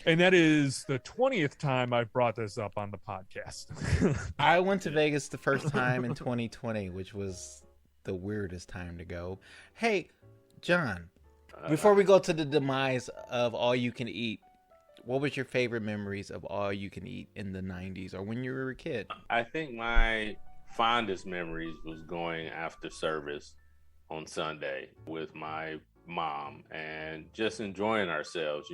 And that is the 20th time I've brought this up on the podcast.
I went to Vegas the first time in 2020, which was the weirdest time to go. Hey, John, before we go to the demise of All You Can Eat, what was your favorite memories of All You Can Eat in the 90s or when you were a kid?
I think my fondest memories was going after service on Sunday with my mom and just enjoying ourselves,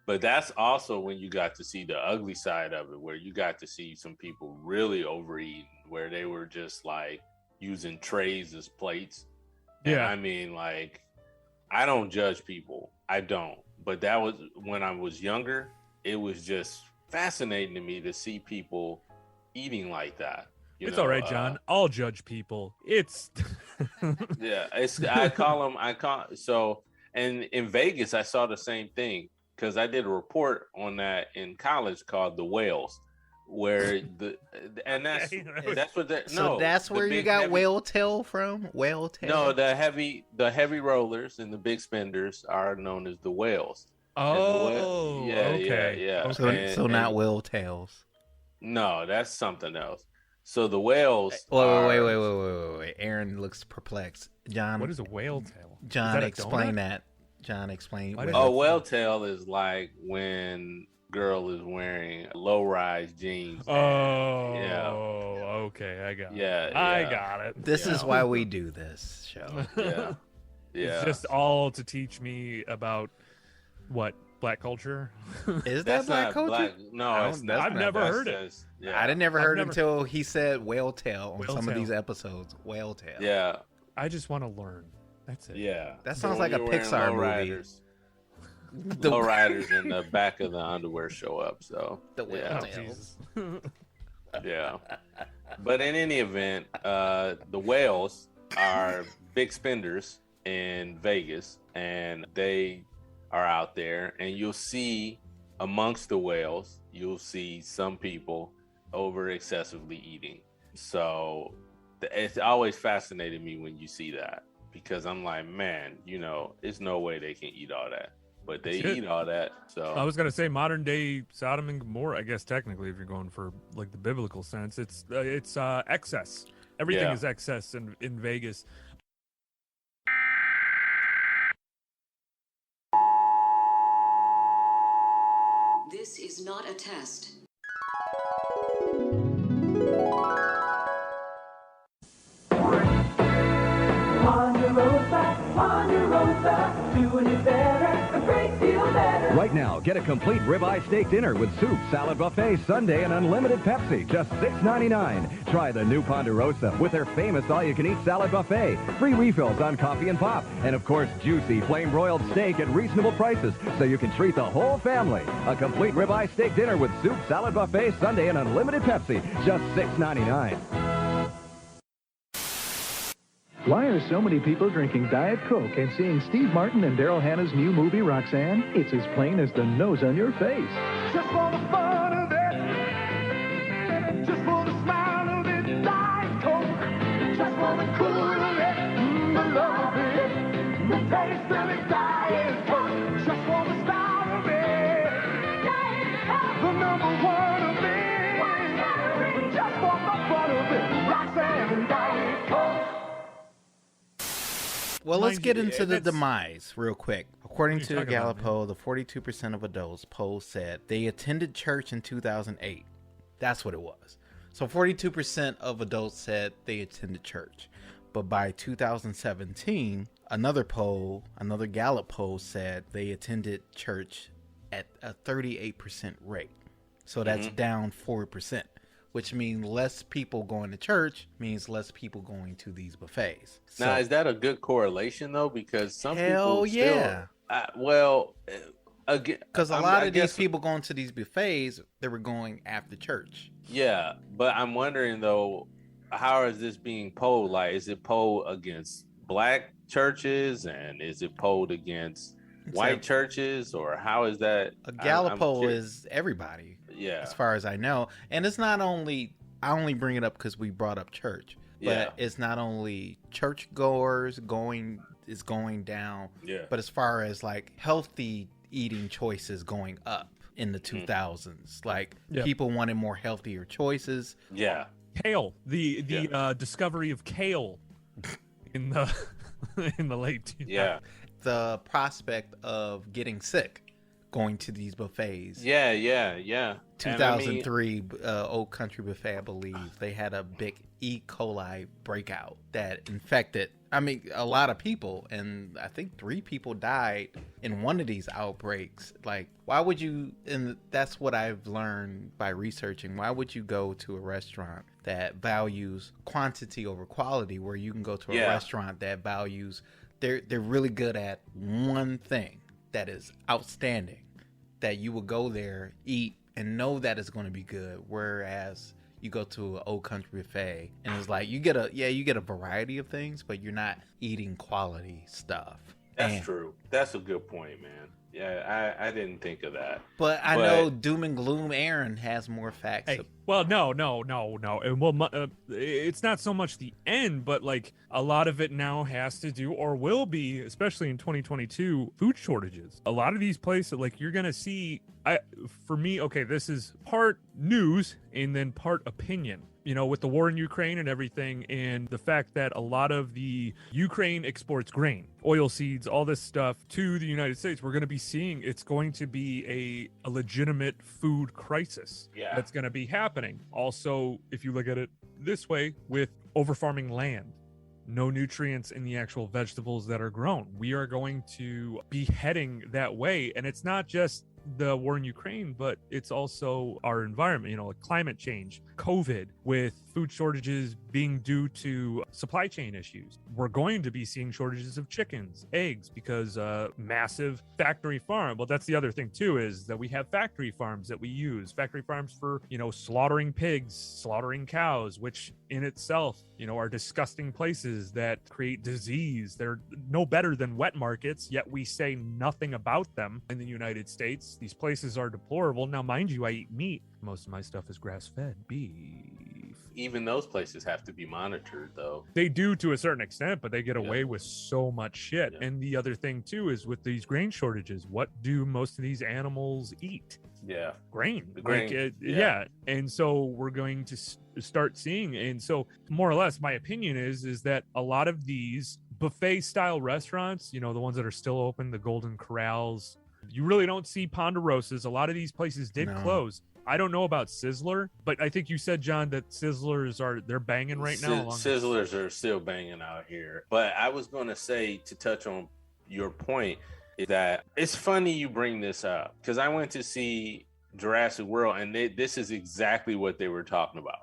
But that's also when you got to see the ugly side of it, where you got to see some people really overeating, where they were just like using trays as plates. And
yeah.
I mean, like, I don't judge people. I don't. But that was when I was younger. It was just fascinating to me to see people eating like that.
It's all right, John. I'll judge people. It's
yeah. So, and in Vegas, I saw the same thing because I did a report on that in college called The Whales, where that's
where you got whale tail from. Whale tail.
No, the heavy rollers and the big spenders are known as the whales.
Oh,
okay. Yeah.
So not whale tails.
No, that's something else. So the whales.
Wait. Aaron looks perplexed. John,
what is a whale tail?
John, explain that. John, explain.
Whale tail is like when girl is wearing low-rise jeans.
Okay, I got it. I got it.
This is why we do this show.
Yeah.
It's just all to teach me about What, black culture?
Is that black culture?
No, it's not.
I've never heard it.
I didn't never heard until he said whale tail on some of these episodes. Whale tail.
Yeah.
I just want to learn. That's it.
Yeah.
That sounds like a Pixar movie.
Low riders in the back of the underwear show up. So
the whale tails.
Yeah. But in any event, the whales are big spenders in Vegas, and they are out there, and you'll see amongst the whales, you'll see some people over excessively eating. So it's always fascinated me when you see that, because I'm like, man, you know, there's no way they can eat all that, but they eat all that. So
I was gonna say modern day Sodom and Gomorrah, I guess technically, if you're going for like the biblical sense, it's excess. Everything is excess in Vegas.
This is not a test.
Ponderosa, doing it better, a great deal better.
Right now, get a complete ribeye steak dinner with soup, salad buffet, sundae, and unlimited Pepsi, just $6.99. Try the new Ponderosa with their famous all-you-can-eat salad buffet, free refills on coffee and pop, and of course, juicy flame-broiled steak at reasonable prices, so you can treat the whole family. A complete ribeye steak dinner with soup, salad buffet, sundae, and unlimited Pepsi, just $6.99.
Why are so many people drinking Diet Coke and seeing Steve Martin and Daryl Hannah's new movie, Roxanne? It's as plain as the nose on your face.
Just for the fun of it, just for the smile of it, Diet Coke, just for the cool of it, the love of it, the taste of it, Diet Coke, just for the style of it, Diet Coke, the number one of it, just for the fun of it, Roxanne and Diet Coke.
Well, let's get into the demise real quick. According to Gallup poll, the 42% of adults polled said they attended church in 2008. That's what it was. So 42% of adults said they attended church. But by 2017, another Gallup poll said they attended church at a 38% rate. So that's down 4%. Which means less people going to church means less people going to these buffets.
Now, is that a good correlation, though? Because some
people
still...
Because a lot of these people going to these buffets, they were going after church.
Yeah, but I'm wondering, though, how is this being polled? Like, is it polled against black churches, and is it polled against white churches, or how is that?
A Gallup poll is everybody.
Yeah.
As far as I know. And it's not only, I only bring it up because we brought up church, but it's not only church goers going down, but as far as like healthy eating choices going up in the 2000s, like people wanted more healthier choices.
Yeah.
Kale, the discovery of kale in the late 2000s.
Yeah.
The prospect of getting sick going to these buffets. 2003 Old Country Buffet, I believe, they had a big E. coli breakout that infected, a lot of people, and I think 3 people died in one of these outbreaks. Like, why would you, and that's what I've learned by researching, why would you go to a restaurant that values quantity over quality, where you can go to a restaurant that values, they're really good at one thing that is outstanding, that you will go there, eat, and know that it's going to be good. Whereas you go to an Old Country Buffet and it's like you get a variety of things, but you're not eating quality stuff.
That's true. That's a good point, man. Yeah, I didn't think of that.
But I know Doom and Gloom Aaron has more facts.
Hey, well, no. And well, it's not so much the end, but like a lot of it now has to do, or will be, especially in 2022, food shortages. A lot of these places, like you're gonna see. For me, okay, this is part news and then part opinion. You know, with the war in Ukraine and everything, and the fact that a lot of the Ukraine exports grain, oil seeds, all this stuff to the United States, we're going to be seeing it's going to be a legitimate food crisis that's going to be happening. Also, if you look at it this way, with overfarming land, no nutrients in the actual vegetables that are grown. We are going to be heading that way. And it's not just the war in Ukraine, but it's also our environment, like climate change, COVID, with food shortages being due to supply chain issues. We're going to be seeing shortages of chickens, eggs, because massive factory farm. Well, that's the other thing too, is that we have factory farms that we use, factory farms for, slaughtering pigs, slaughtering cows, which in itself, are disgusting places that create disease. They're no better than wet markets, yet we say nothing about them in the United States. These places are deplorable. Now, mind you, I eat meat. Most of my stuff is grass-fed beef.
Even those places have to be monitored, though.
They do to a certain extent, but they get away with so much shit. And the other thing, too, is with these grain shortages, what do most of these animals eat? Grain. Yeah. And so we're going to start seeing, and so more or less my opinion is that a lot of these buffet style restaurants, the ones that are still open, the Golden Corrals, you really don't see Ponderosas. A lot of these places did close. I don't know about Sizzler, but I think you said, John, that Sizzlers they're banging right now.
Sizzlers are still banging out here. But I was going to say, to touch on your point, is that it's funny you bring this up, because I went to see Jurassic World, and this is exactly what they were talking about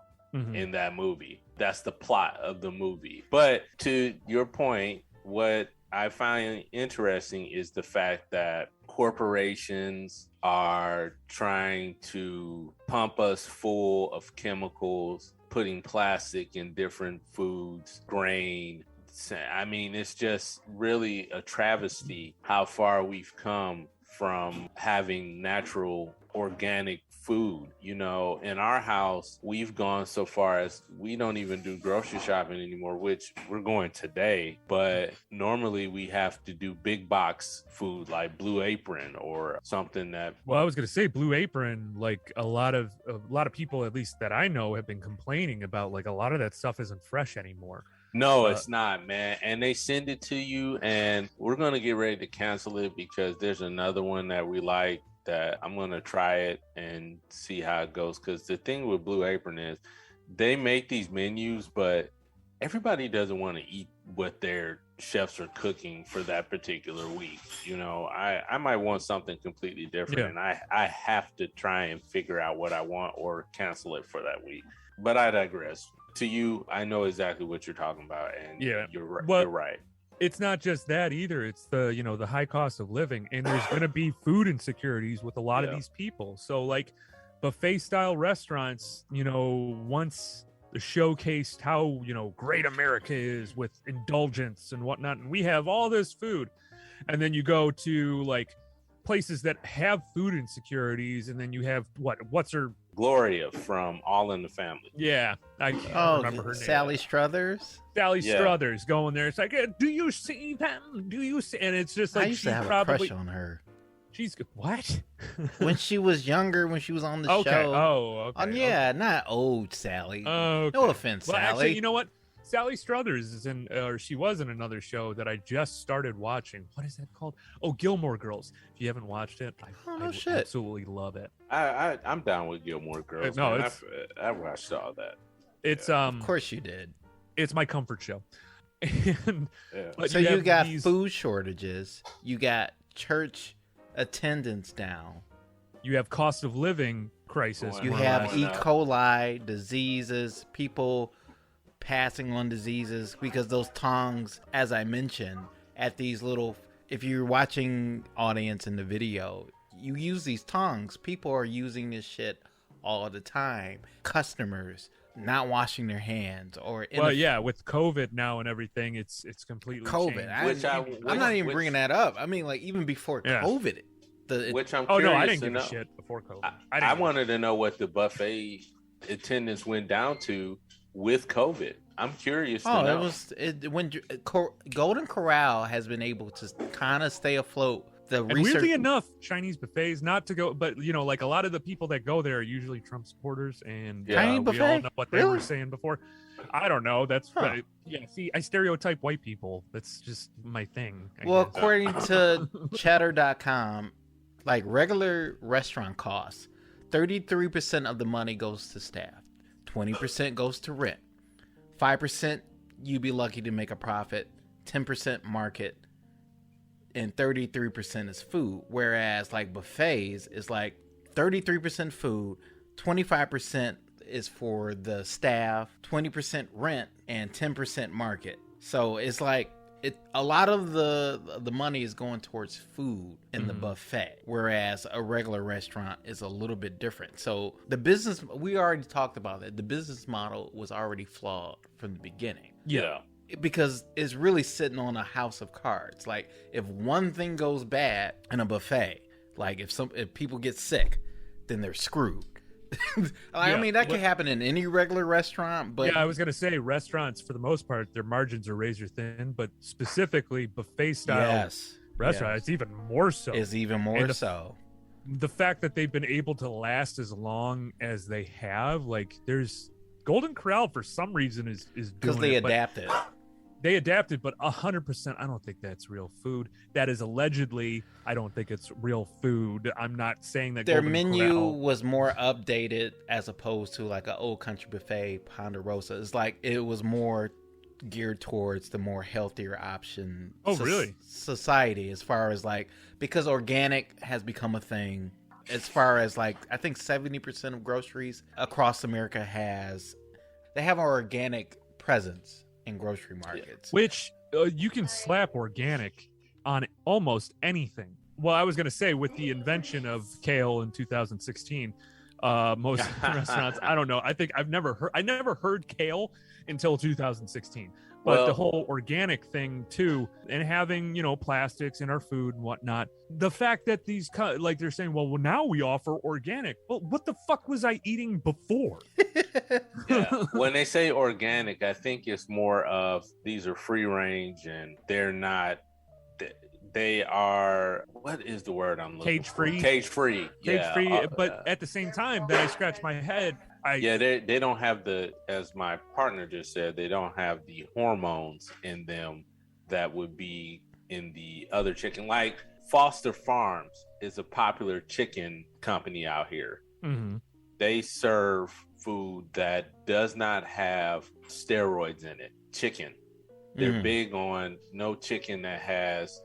in that movie. That's the plot of the movie. But to your point, what I find interesting is the fact that corporations are trying to pump us full of chemicals, putting plastic in different foods, grain. I mean, it's just really a travesty how far we've come from having natural organic food. In our house, we've gone so far as we don't even do grocery shopping anymore, which we're going today. But normally we have to do big box food like Blue Apron or something that.
Well, I was going to say Blue Apron, like a lot of people, at least that I know, have been complaining about, like, a lot of that stuff isn't fresh anymore.
No, it's not, man. And they send it to you, and we're going to get ready to cancel it because there's another one that we like that I'm going to try it and see how it goes. Because the thing with Blue Apron is they make these menus, but everybody doesn't want to eat what their chefs are cooking for that particular week. I might want something completely different, and I have to try and figure out what I want or cancel it for that week. But I digress. To you, I know exactly what you're talking about, and you're right.
Well,
you're right.
It's not just that either. It's the the high cost of living, and there's going to be food insecurities with a lot of these people. So, like, buffet style restaurants, once showcased how great America is with indulgence and whatnot, and we have all this food, and then you go to like places that have food insecurities, and then you have what's her
Gloria from All in the Family.
Yeah, I can't remember her name.
Sally Struthers.
Struthers going there. It's like, do you see them? Do you see? And it's just like,
I used to have a crush on her.
She's good. What?
When she was younger, when she was on the show.
Oh, okay.
Not old Sally.
Okay.
No offense,
well,
Sally.
Actually, you know what? Sally Struthers is she was in another show that I just started watching. What is that called? Oh, Gilmore Girls. If you haven't watched it, I absolutely love it.
I'm down with Gilmore Girls.
No,
I watched all that.
It's
of course you did.
It's my comfort show. And,
so you got food shortages. You got church attendance down.
You have cost of living crisis.
You have E. coli diseases. People passing on diseases because those tongs, as I mentioned, at these little, if you're watching audience in the video, you use these tongs. People are using this shit all the time. Customers not washing their hands or
with COVID now and everything, it's completely
COVID.
changed.
I'm not even bringing that up. I mean, like, even before COVID.
Which I'm
curious.
No,
I didn't give a shit before COVID.
I wanted to know what the buffet attendance went down to with COVID. I'm curious to know.
When Golden Corral has been able to kind of stay afloat.
Weirdly enough, Chinese buffets, not to go, but like a lot of the people that go there are usually Trump supporters, and we all know what they were saying before. I don't know. That's right. Yeah. See, I stereotype white people. That's just my thing.
According to Cheddar.com, like regular restaurant costs, 33% of the money goes to staff, 20% goes to rent, 5% you'd be lucky to make a profit. 10% market and 33% is food. Whereas like buffets is like 33% food, 25% is for the staff, 20% rent, and 10% market. So it's like a lot of the money is going towards food in the buffet, whereas a regular restaurant is a little bit different. So the business, we already talked about that. The business model was already flawed from the beginning.
Yeah.
Because it's really sitting on a house of cards. Like if one thing goes bad in a buffet, like if people get sick, then they're screwed. I mean, that can happen in any regular restaurant, but
I was gonna say restaurants for the most part, their margins are razor thin, but specifically buffet style restaurant, it's even more so.
It's even more so.
The fact that they've been able to last as long as they have, like there's Golden Corral for some reason is
because they adapted.
They adapted, but 100%, I don't think that's real food. That is allegedly, I don't think it's real food. I'm not saying that
their
Golden
menu
Corral
was more updated as opposed to like an old country buffet, Ponderosa. It's like it was more geared towards the more healthier option.
Really?
Society, as far as like, because organic has become a thing. As far as like, I think 70% of groceries across America they have an organic presence in grocery markets,
which you can slap organic on almost anything. Well, I was going to say with the invention of kale in 2016, most restaurants, I don't know. I think I never heard kale until 2016. But the whole organic thing too, and having, plastics in our food and whatnot. The fact that these, like they're saying, well, now we offer organic. Well, what the fuck was I eating before?
When they say organic, I think it's more of these are free range and they're not. They are, what is the word I'm looking for? Cage free.
But at the same time, that I scratch my head.
They don't have as my partner just said, they don't have the hormones in them that would be in the other chicken. Like Foster Farms is a popular chicken company out here.
Mm-hmm.
They serve food that does not have steroids in it. Chicken. They're big on no chicken that has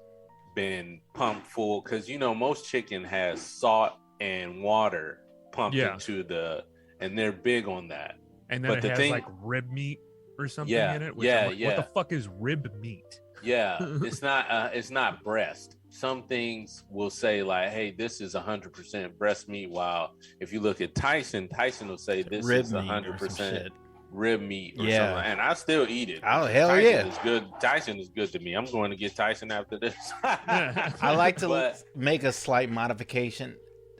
been pumped full, because most chicken has salt and water pumped into and they're big on that.
And then it has like rib meat or something in it. What the fuck is rib meat?
Yeah, it's not breast. Some things will say like, hey, this is 100% breast meat, while if you look at Tyson will say this is 100% rib meat or something. And I still eat it.
Oh, hell
Tyson
yeah.
is good. Tyson is good to me. I'm going to get Tyson after this.
I like to make a slight modification.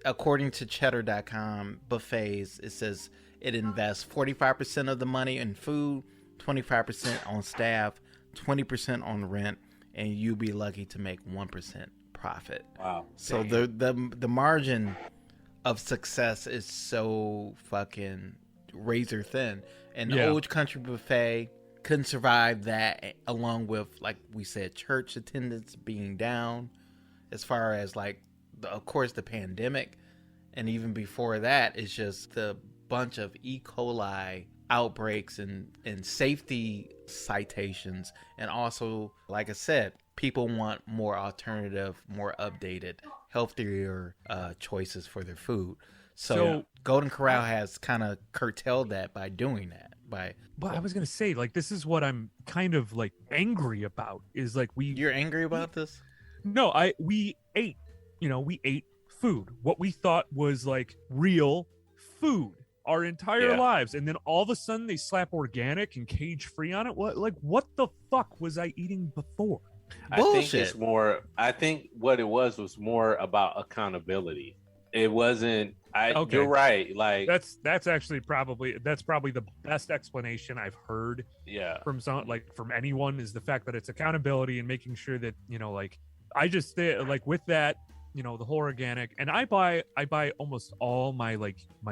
According to cheddar.com, buffets, it says it invests 45% of the money in food, 25% on staff, 20% on rent, and you'll be lucky to make 1% profit.
Wow.
So the margin of success is so fucking razor thin. And the old country buffet couldn't survive that, along with, like we said, church attendance being down, as far as like, of course, the pandemic, and even before that, it's just the bunch of E. coli outbreaks and safety citations. And also, like I said, people want more alternative, more updated, healthier choices for their food. So Golden Corral has kind of curtailed that by doing that.
But I was gonna say, like, this is what I'm kind of like angry about. Is like
You're angry about this?
No, we ate food, what we thought was like real food our entire lives, and then all of a sudden they slap organic and cage free on it. What the fuck was I eating before?
Bullshit.
I think what it was more about accountability. It wasn't. You're right. Like
that's actually probably the best explanation I've heard.
Yeah.
From anyone, is the fact that it's accountability and making sure that I just like with that, the whole organic, and I buy almost all my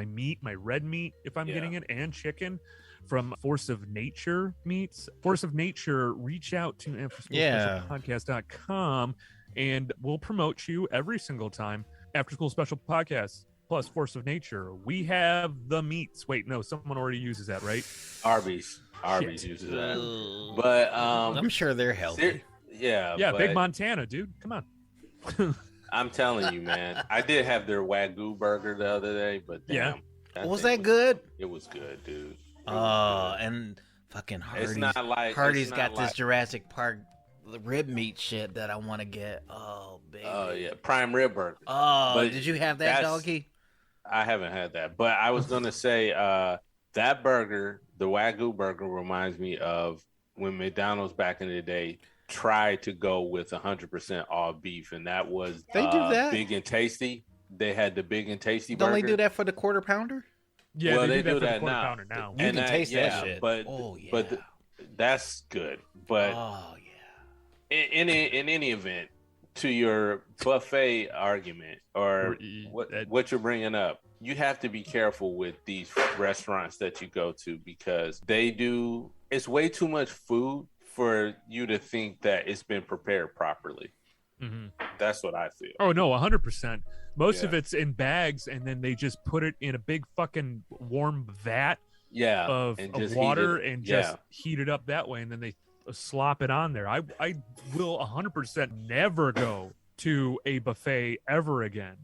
meat, my red meat if I'm getting it, and chicken from Force of Nature Meats. Force of Nature, reach out to afterschoolspecialpodcast.com and we'll promote you every single time. After School Special Podcast plus force of nature. We have the meats. Wait, no, someone already uses that, right?
Arby's uses that, but
I'm sure they're healthy.
Yeah, Big Montana, dude. Come on.
I'm telling you, man. I did have their Wagyu burger the other day, but damn,
was that good?
It was good, dude.
And fucking Hardee's.
It's not like
Hardee's got this Jurassic Park rib meat shit that I want to get. Oh, baby.
Oh yeah, prime rib burger.
Oh, but did you have that, doggy?
I haven't had that, but I was gonna say that burger, the Wagyu burger, reminds me of when McDonald's back in the day tried to go with 100% all beef, and that was
they do that
Big and Tasty. They had the Big and Tasty
Don't
burger.
they do that for the quarter pounder?
Yeah,
well,
they do that
now.
now.
You can taste that shit.
But that's good. But in any event, to your buffet argument or what you're bringing up, you have to be careful with these restaurants that you go to because it's way too much food for you to think that it's been prepared properly.
Mm-hmm.
That's what I feel.
Oh no, 100%. Most of it's in bags, and then they just put it in a big fucking warm vat of water and just heat it up that way, and then they slop it on there. I will 100% never go to a buffet ever again.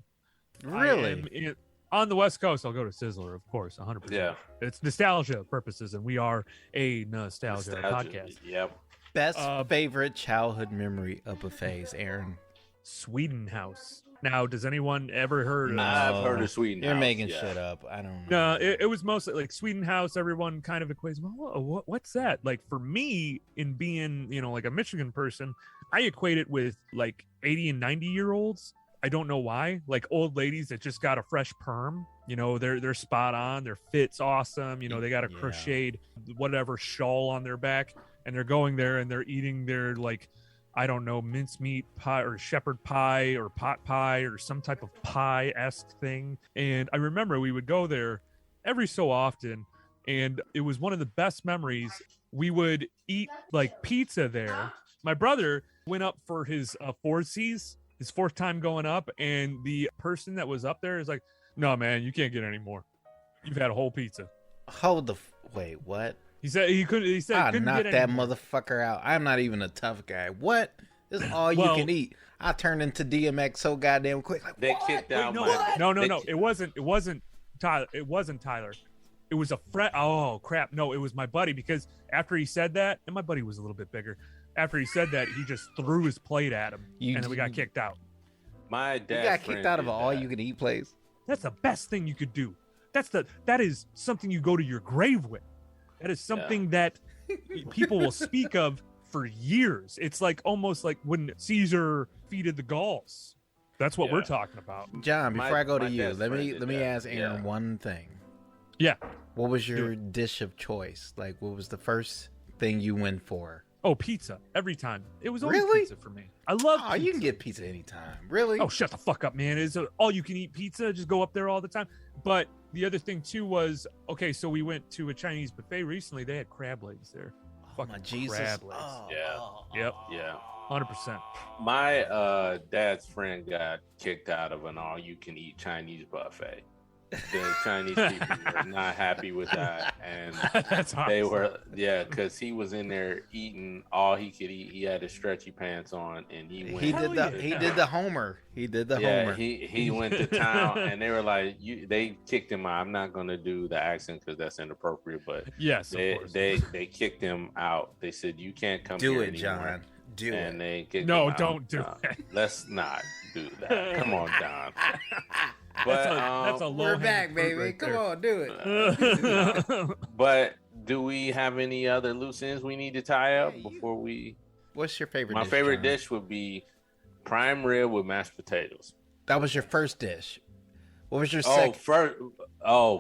Really?
On the West Coast, I'll go to Sizzler, of course, 100%.
Yeah.
It's nostalgia purposes, and we are a nostalgia podcast.
Yep.
Best favorite childhood memory of buffets, Aaron?
Sweden House. Now, does anyone ever heard of
I've heard of Sweden
You're
House.
making shit up. I don't know.
No, it was mostly like Sweden House. Everyone kind of equates, well, what's that? Like for me, in being, like a Michigan person, I equate it with like 80 and 90-year-olds. I don't know why. Like old ladies that just got a fresh perm. They're spot on. Their fit's awesome. They got a crocheted whatever shawl on their back, and they're going there and they're eating their I don't know, mincemeat pie or shepherd pie or pot pie or some type of pie-esque thing. And I remember we would go there every so often, and it was one of the best memories. We would eat pizza there. My brother went up for his 4Cs, his fourth time going up, and the person that was up there is like, no, man, you can't get any more. You've had a whole pizza.
Wait, what?
He said he couldn't. He said he couldn't
knock
get
that
any
motherfucker out. I'm not even a tough guy. What? This is all you can eat. I turned into DMX so goddamn quick.
They kicked out.
No. It wasn't Tyler. It wasn't Tyler. It was a friend. Oh crap! No, it was my buddy. Because after he said that, and my buddy was a little bit bigger. After he said that, he just threw his plate at him, and then we got kicked out.
My dad.
You got kicked out of an all-you-can-eat place.
That's the best thing you could do. That is something you go to your grave with. That is something that people will speak of for years. It's almost like when Caesar feeded the Gauls. That's what we're talking about.
John, before I go to you, let me ask Aaron one thing.
Yeah.
What was your dish of choice? What was the first thing you went for?
Oh, pizza. Every time. It was always
Really?
pizza for me. I love pizza.
You can get pizza anytime. Really?
Oh, shut the fuck up, man. It's all you can eat pizza. Just go up there all the time. But the other thing too was, okay, so we went to a Chinese buffet recently. They had crab legs there. Fucking
my Jesus.
crab legs. Yep.
Yeah.
100%.
My dad's friend got kicked out of an all-you-can-eat Chinese buffet. The Chinese people were not happy with that, and
That's
they
awesome.
were because he was in there eating all he could eat. He had his stretchy pants on, and he went.
He did the Homer. He did the Homer.
He went to town, and they were like, they kicked him out. I'm not gonna do the accent because that's inappropriate, but
yes,
they kicked him out. They said you can't come
Do
here
it,
anymore.
John. Do
and
it.
They kicked
No,
him out.
don't do it.
Let's not do that. Come on, Don. But
that's a low.
We're back, baby.
Right
Come
there.
on, do it.
But do we have any other loose ends we need to tie up before we?
What's your favorite?
My
dish,
favorite
John?
dish would be prime rib with mashed potatoes.
That was your first dish. What was your second?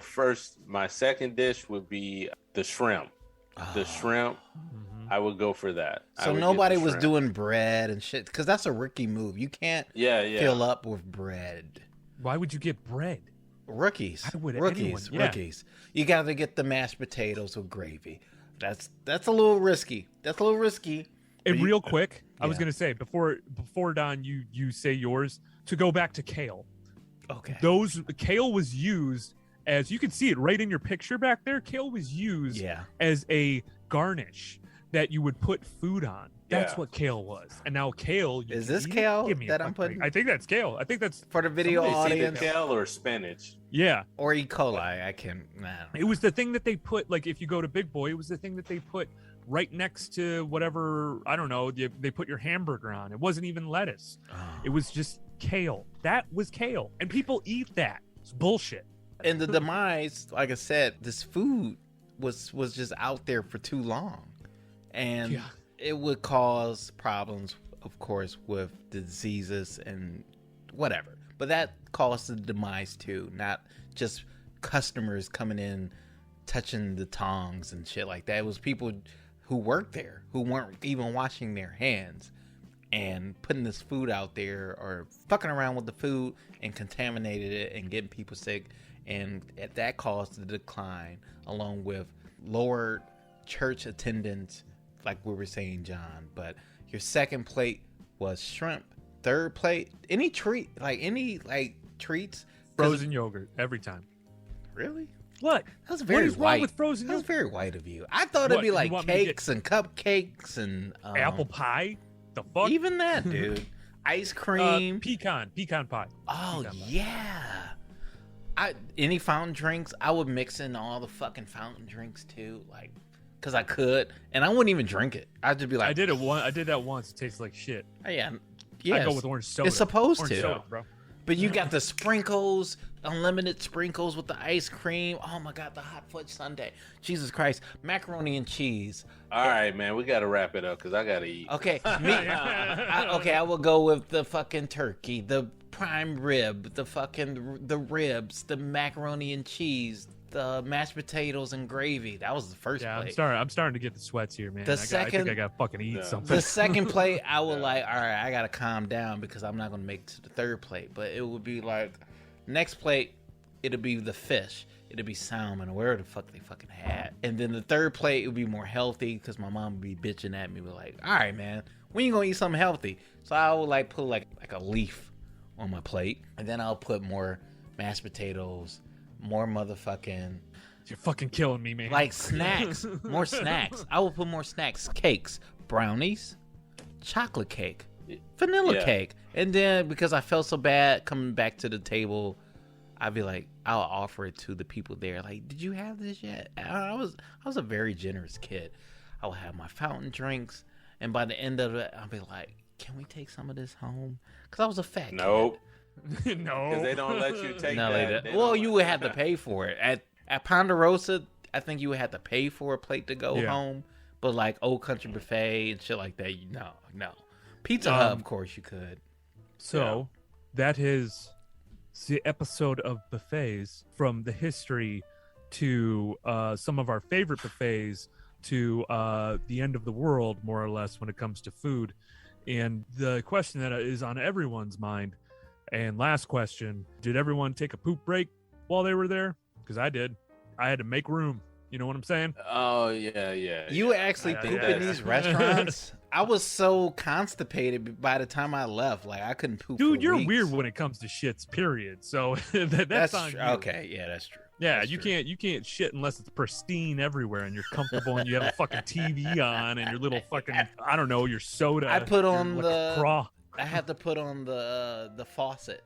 First, my second dish would be the shrimp. The shrimp. I would go for that.
So nobody was doing bread and shit because that's a rookie move. You can't fill up with bread.
Why would you get bread?
Rookies.
Why would
rookies.
anyone? Yeah.
Rookies. You got to get the mashed potatoes with gravy. That's a little risky.
And real quick, I was gonna say before Don, you say yours, to go back to kale.
Okay.
Kale was used as, you can see it right in your picture back there. Kale was used as a garnish that you would put food on. That's what kale was. And now kale.
Is this kale that I'm putting?
I think that's kale. I think that's
for the video audience.
Kale or spinach.
Yeah.
Or E. coli. I can. Nah.
It was the thing that they put, like, if you go to Big Boy, it was the thing that they put right next to whatever, I don't know, they put your hamburger on. It wasn't even lettuce. It was just kale. That was kale. And people eat that. It's bullshit.
And the demise, like I said, this food was just out there for too long. And it would cause problems, of course, with diseases and whatever. But that caused the demise too, not just customers coming in, touching the tongs and shit like that. It was people who worked there who weren't even washing their hands and putting this food out there or fucking around with the food and contaminated it and getting people sick. And that caused the decline, along with lower church attendance, like we were saying, John. But your second plate was shrimp. Third plate, any treats.
Frozen yogurt every time.
Really?
What?
That was very
what is
white.
Wrong with frozen yogurt?
That was very white of you. I thought it'd be like cakes and cupcakes and
apple pie. The fuck?
Even that, dude. Ice cream.
Pecan pie.
Oh
pecan pie.
Yeah. Any fountain drinks, I would mix in all the fucking fountain drinks too, like, cause I could, and I wouldn't even drink it. I'd just be like,
I did that once. It tastes like shit.
Yeah.
I go with orange soda.
It's supposed
orange
to,
soda, bro.
But you got the sprinkles, unlimited sprinkles with the ice cream. Oh my god, the hot fudge sundae. Jesus Christ, macaroni and cheese.
All right, man, we gotta wrap it up because I gotta eat.
Okay, I will go with the fucking turkey, the prime rib, the ribs, the macaroni and cheese, the mashed potatoes and gravy. That was the first plate.
I'm starting to get the sweats here, man. I think I gotta fucking eat something.
The second plate, I would like, all right, I gotta calm down because I'm not gonna make it to the third plate. But it would be like, next plate, it'll be the fish. It'll be salmon or whatever the fuck they fucking had. And then the third plate, it would be more healthy because my mom would be bitching at me. We're like, all right, man, when you gonna eat something healthy? So I would like put like a leaf on my plate, and then I'll put more mashed potatoes, more motherfucking.
You're fucking killing me, man.
Like snacks, more snacks. I will put more snacks, cakes, brownies, chocolate cake, vanilla cake, and then because I felt so bad coming back to the table, I'd be like, I'll offer it to the people there. Like, did you have this yet? I was a very generous kid. I would have my fountain drinks, and by the end of it, I'll be like, can we take some of this home? Because I was a fat kid.
No.
Because
they don't let you take that.
Well, you would have to pay for it. At Ponderosa, I think you would have to pay for a plate to go home. But like Old Country Buffet and shit like that, no. Pizza Hut, of course, you could.
So that is the episode of buffets, from the history to some of our favorite buffets to the end of the world, more or less, when it comes to food. And the question that is on everyone's mind, and last question, did everyone take a poop break while they were there? Because I did. I had to make room. You know what I'm saying?
Oh, yeah.
You actually poop in these restaurants? I was so constipated by the time I left. Like, I couldn't poop.
Dude,
for
you're
weeks.
weird when it comes to shits, period. So that's on you.
Okay, yeah, that's true.
Yeah,
that's
you
true.
can't shit unless it's pristine everywhere and you're comfortable and you have a fucking TV on and your little fucking, I don't know, your soda.
I put on
LaCroix.
I had to put on the faucet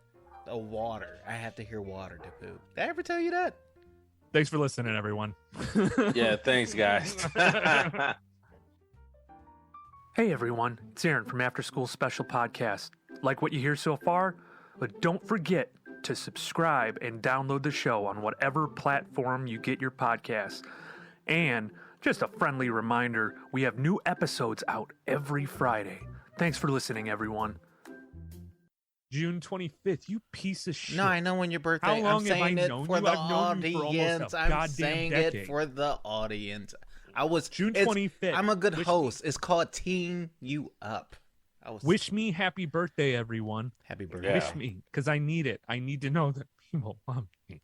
of water. I have to hear water to poop. Did I ever tell you that?
Thanks for listening, everyone.
Yeah, thanks, guys.
Hey, everyone. It's Aaron from After School Special Podcast. Like what you hear so far? But don't forget to subscribe and download the show on whatever platform you get your podcasts. And just a friendly reminder, we have new episodes out every Friday. Thanks for listening, everyone.
June 25th, you piece of shit.
No, I know when your birthday.
How long
I'm saying
have I
it
known
for
you?
the
I've known you for almost
audience.
a
I'm
goddamn
saying
decade.
it for the audience. I was
June 25th.
I'm a good host. It's called Teeing You Up.
Wish me happy birthday, everyone.
Happy birthday.
Wish me, because I need it. I need to know that people love me.